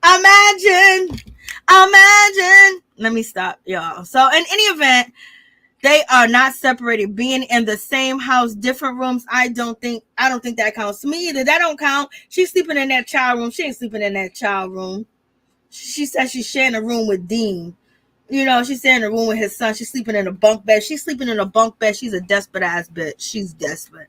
Imagine. Let me stop, y'all. So in any event, they are not separated. Being in the same house, different rooms, I don't think that counts. To me either. That don't count. She's sleeping in that child room. She ain't sleeping in that child room. She said she's sharing a room with Dean. She's sharing a room with his son. She's sleeping in a bunk bed. She's sleeping in a bunk bed. She's a desperate ass bitch. She's desperate.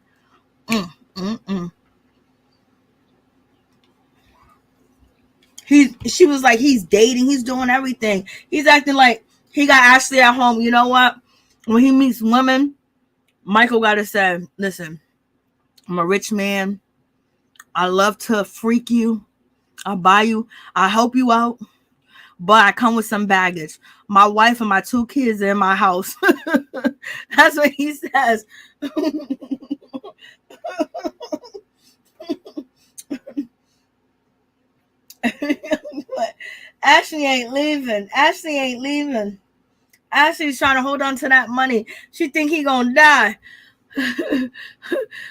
She was like, he's dating. He's doing everything. He's acting like he got Ashley at home. You know what? When he meets women, Michael got to say, listen, I'm a rich man. I love to freak you. I'll buy you. I'll help you out. but I come with some baggage. My wife and my 2 kids are in my house. That's what he says. Ashley ain't leaving. Ashley's trying to hold on to that money. She think he gonna die.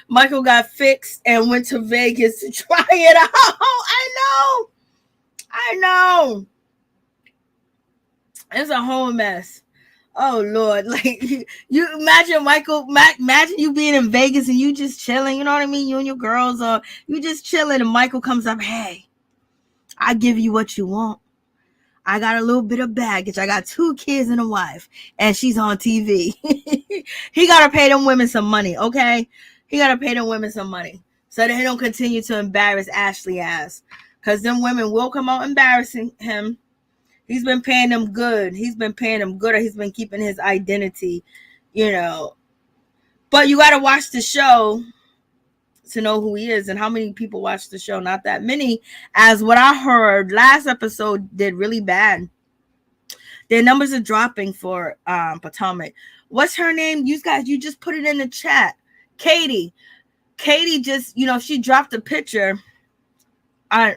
Michael got fixed and went to Vegas to try it out. I know. It's a whole mess. Oh Lord, like you imagine imagine you being in Vegas and you just chilling, you know what I mean? You and your girls are you just chilling and Michael comes up, hey, I give you what you want. I got a little bit of baggage. I got 2 kids and a wife, and she's on TV. He gotta pay them women some money, okay? He gotta pay them women some money so that he don't continue to embarrass Ashley ass. Cause them women will come out embarrassing him. He's been paying them good. Or he's been keeping his identity, you know. But you gotta watch the show to know who he is. And how many people watch the show? Not that many. As what I heard, last episode did really bad. Their numbers are dropping for Potomac. What's her name? You guys, you just put it in the chat. Katie just, you know, she dropped a picture on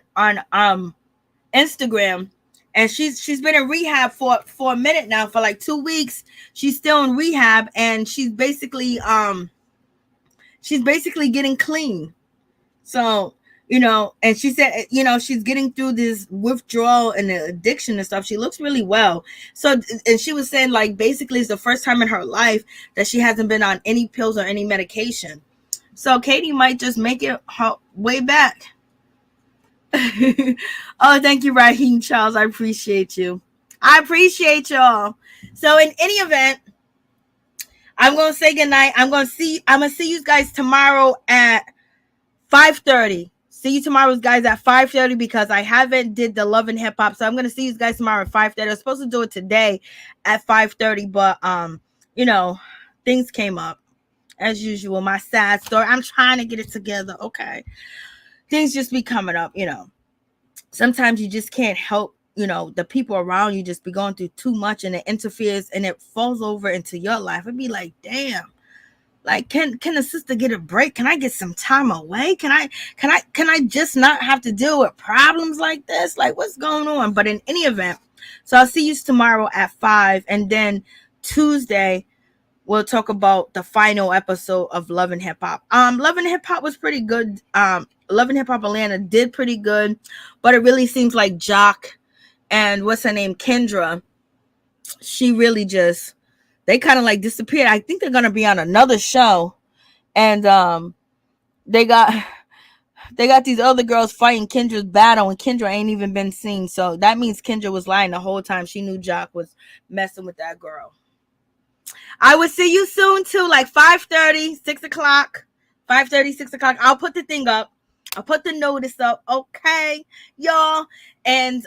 Instagram, and she's been in rehab for a minute now, for like 2 weeks. She's still in rehab, and she's basically getting clean. So, you know, and she said, you know, she's getting through this withdrawal and the addiction and stuff. She looks really well. So, and she was saying, like, basically it's the first time in her life that she hasn't been on any pills or any medication. So Katie might just make it her way back. Oh, thank you, Raheem Charles. I appreciate you. I appreciate y'all. So in any event, I'm going to say goodnight. I'm going to see you guys tomorrow at 5:30. See you tomorrow, guys, at 5:30, because I haven't did the Love and Hip Hop. So I'm going to see you guys tomorrow at 5:30. I was supposed to do it today at 5:30, but you know, things came up as usual. My sad story. I'm trying to get it together. Okay. Things just be coming up, you know. Sometimes you just can't help, you know, the people around you just be going through too much, and it interferes and it falls over into your life. It'd be like, damn, like, can the sister get a break? Can I get some time away? Can I just not have to deal with problems like this? Like, what's going on? But in any event, so I'll see you tomorrow at 5, and then Tuesday we'll talk about the final episode of Love and Hip Hop. Love and Hip Hop was pretty good. Love and Hip Hop Atlanta did pretty good, but it really seems like Jock and what's her name, Kendra, she really just, they kind of like disappeared. I think they're gonna be on another show, and they got these other girls fighting Kendra's battle, and Kendra ain't even been seen. So that means Kendra was lying the whole time. She knew Jock was messing with that girl. I will see you soon too, like 5:30, 6 o'clock. 5:30, 6 o'clock. I'll put the thing up. I'll put the notice up. Okay, y'all. And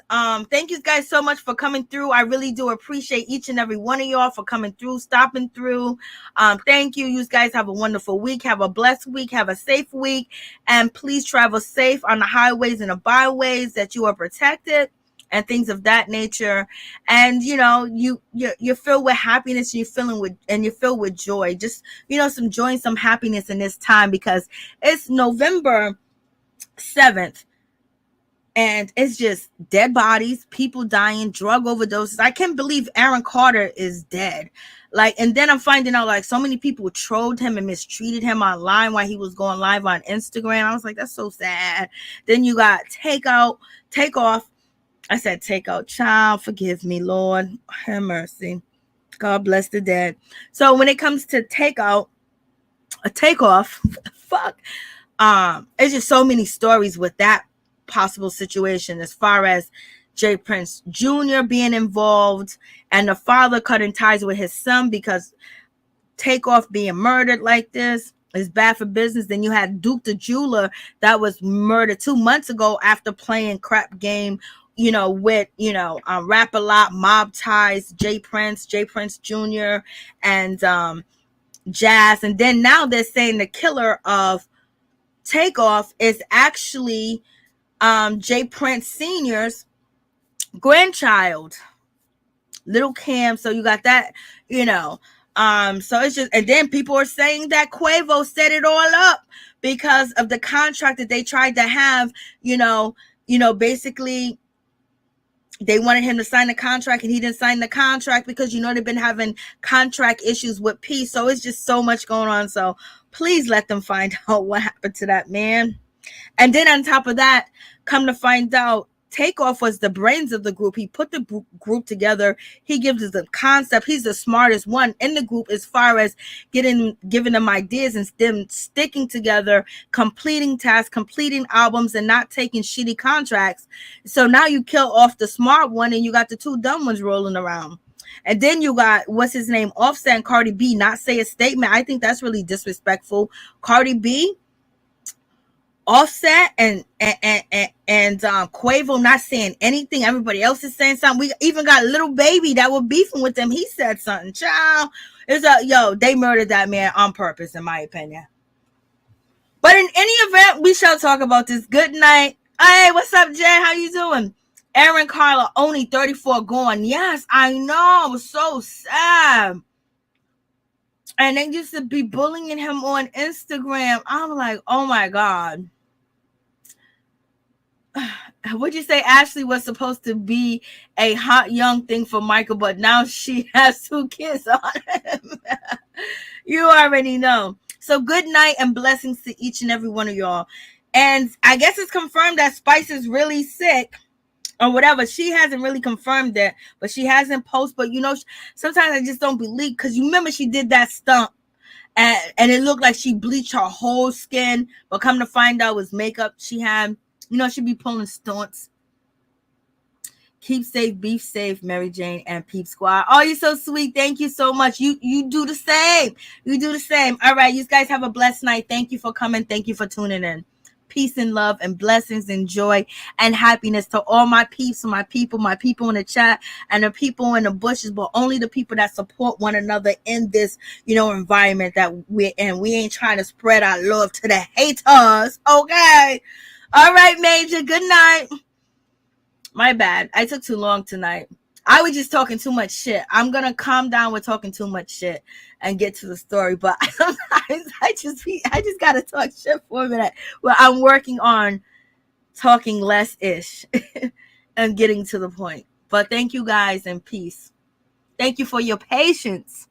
thank you guys so much for coming through. I really do appreciate each and every one of y'all for coming through, stopping through. Thank you. You guys have a wonderful week. Have a blessed week. Have a safe week. And please travel safe on the highways and the byways, that you are protected and things of that nature. And you know, you're filled with happiness, and you're filled with joy. Just, you know, some joy and some happiness in this time, because it's November 7th, and it's just dead bodies, people dying, drug overdoses. I can't believe Aaron Carter is dead. Like, and then I'm finding out, like, so many people trolled him and mistreated him online while he was going live on Instagram. I was like, that's so sad. Then you got Takeoff. I said Takeout. Child, forgive me, Lord. Have mercy. God bless the dead. So when it comes to Takeoff, fuck. It's just so many stories with that possible situation, as far as J. Prince Jr. being involved, and the father cutting ties with his son because Takeoff being murdered like this is bad for business. Then you had Duke the Jeweler that was murdered 2 months ago after playing crap game, you know, with, you know, Rap-A-Lot, mob ties, J. Prince Jr. and Jazz. And then now they're saying the killer of Takeoff is actually J. Prince Sr.'s grandchild, little Cam. So you got that, you know. So it's just, and then people are saying that Quavo set it all up because of the contract that they tried to have, basically they wanted him to sign the contract and he didn't sign the contract because, they've been having contract issues with P. So it's just so much going on. So please let them find out what happened to that man. And then on top of that, come to find out, Takeoff was the brains of the group. He put the group together. He gives us the concept. He's the smartest one in the group as far as giving them ideas and them sticking together, completing tasks, completing albums, and not taking shitty contracts. So now you kill off the smart one and you got the two dumb ones rolling around. And then you got, what's his name, Offset and Cardi B not say a statement. I think that's really disrespectful. Cardi B, Offset and Quavo not saying anything. Everybody else is saying something. We even got a little baby that was beefing with them. He said something. Child, they murdered that man on purpose, in my opinion. But in any event, we shall talk about this. Good night. Hey, what's up, Jen? How you doing? Aaron Carla, only 34 gone. Yes, I know. It was so sad. And they used to be bullying him on Instagram. I'm like, oh my God. Would you say Ashley was supposed to be a hot young thing for Michael, but now she has 2 kids on him? You already know. So good night and blessings to each and every one of y'all. And I guess it's confirmed that Spice is really sick or whatever. She hasn't really confirmed that, but she hasn't posted. But sometimes I just don't believe, because you remember she did that stunt and it looked like she bleached her whole skin, but come to find out it was makeup she had. She'd be pulling stunts. Keep safe, be safe, Mary Jane and Peep Squad. Oh, you're so sweet. Thank you so much. You do the same. You do the same. All right, you guys have a blessed night. Thank you for coming. Thank you for tuning in. Peace and love and blessings and joy and happiness to all my peeps and my people in the chat and the people in the bushes, but only the people that support one another in this, environment that we're in. We ain't trying to spread our love to the haters. Okay. All right, Major. Good night. My bad. I took too long tonight. I was just talking too much shit. I'm going to calm down with talking too much shit and get to the story. But I just got to talk shit for a minute. Well, I'm working on talking less-ish and getting to the point. But thank you guys and peace. Thank you for your patience.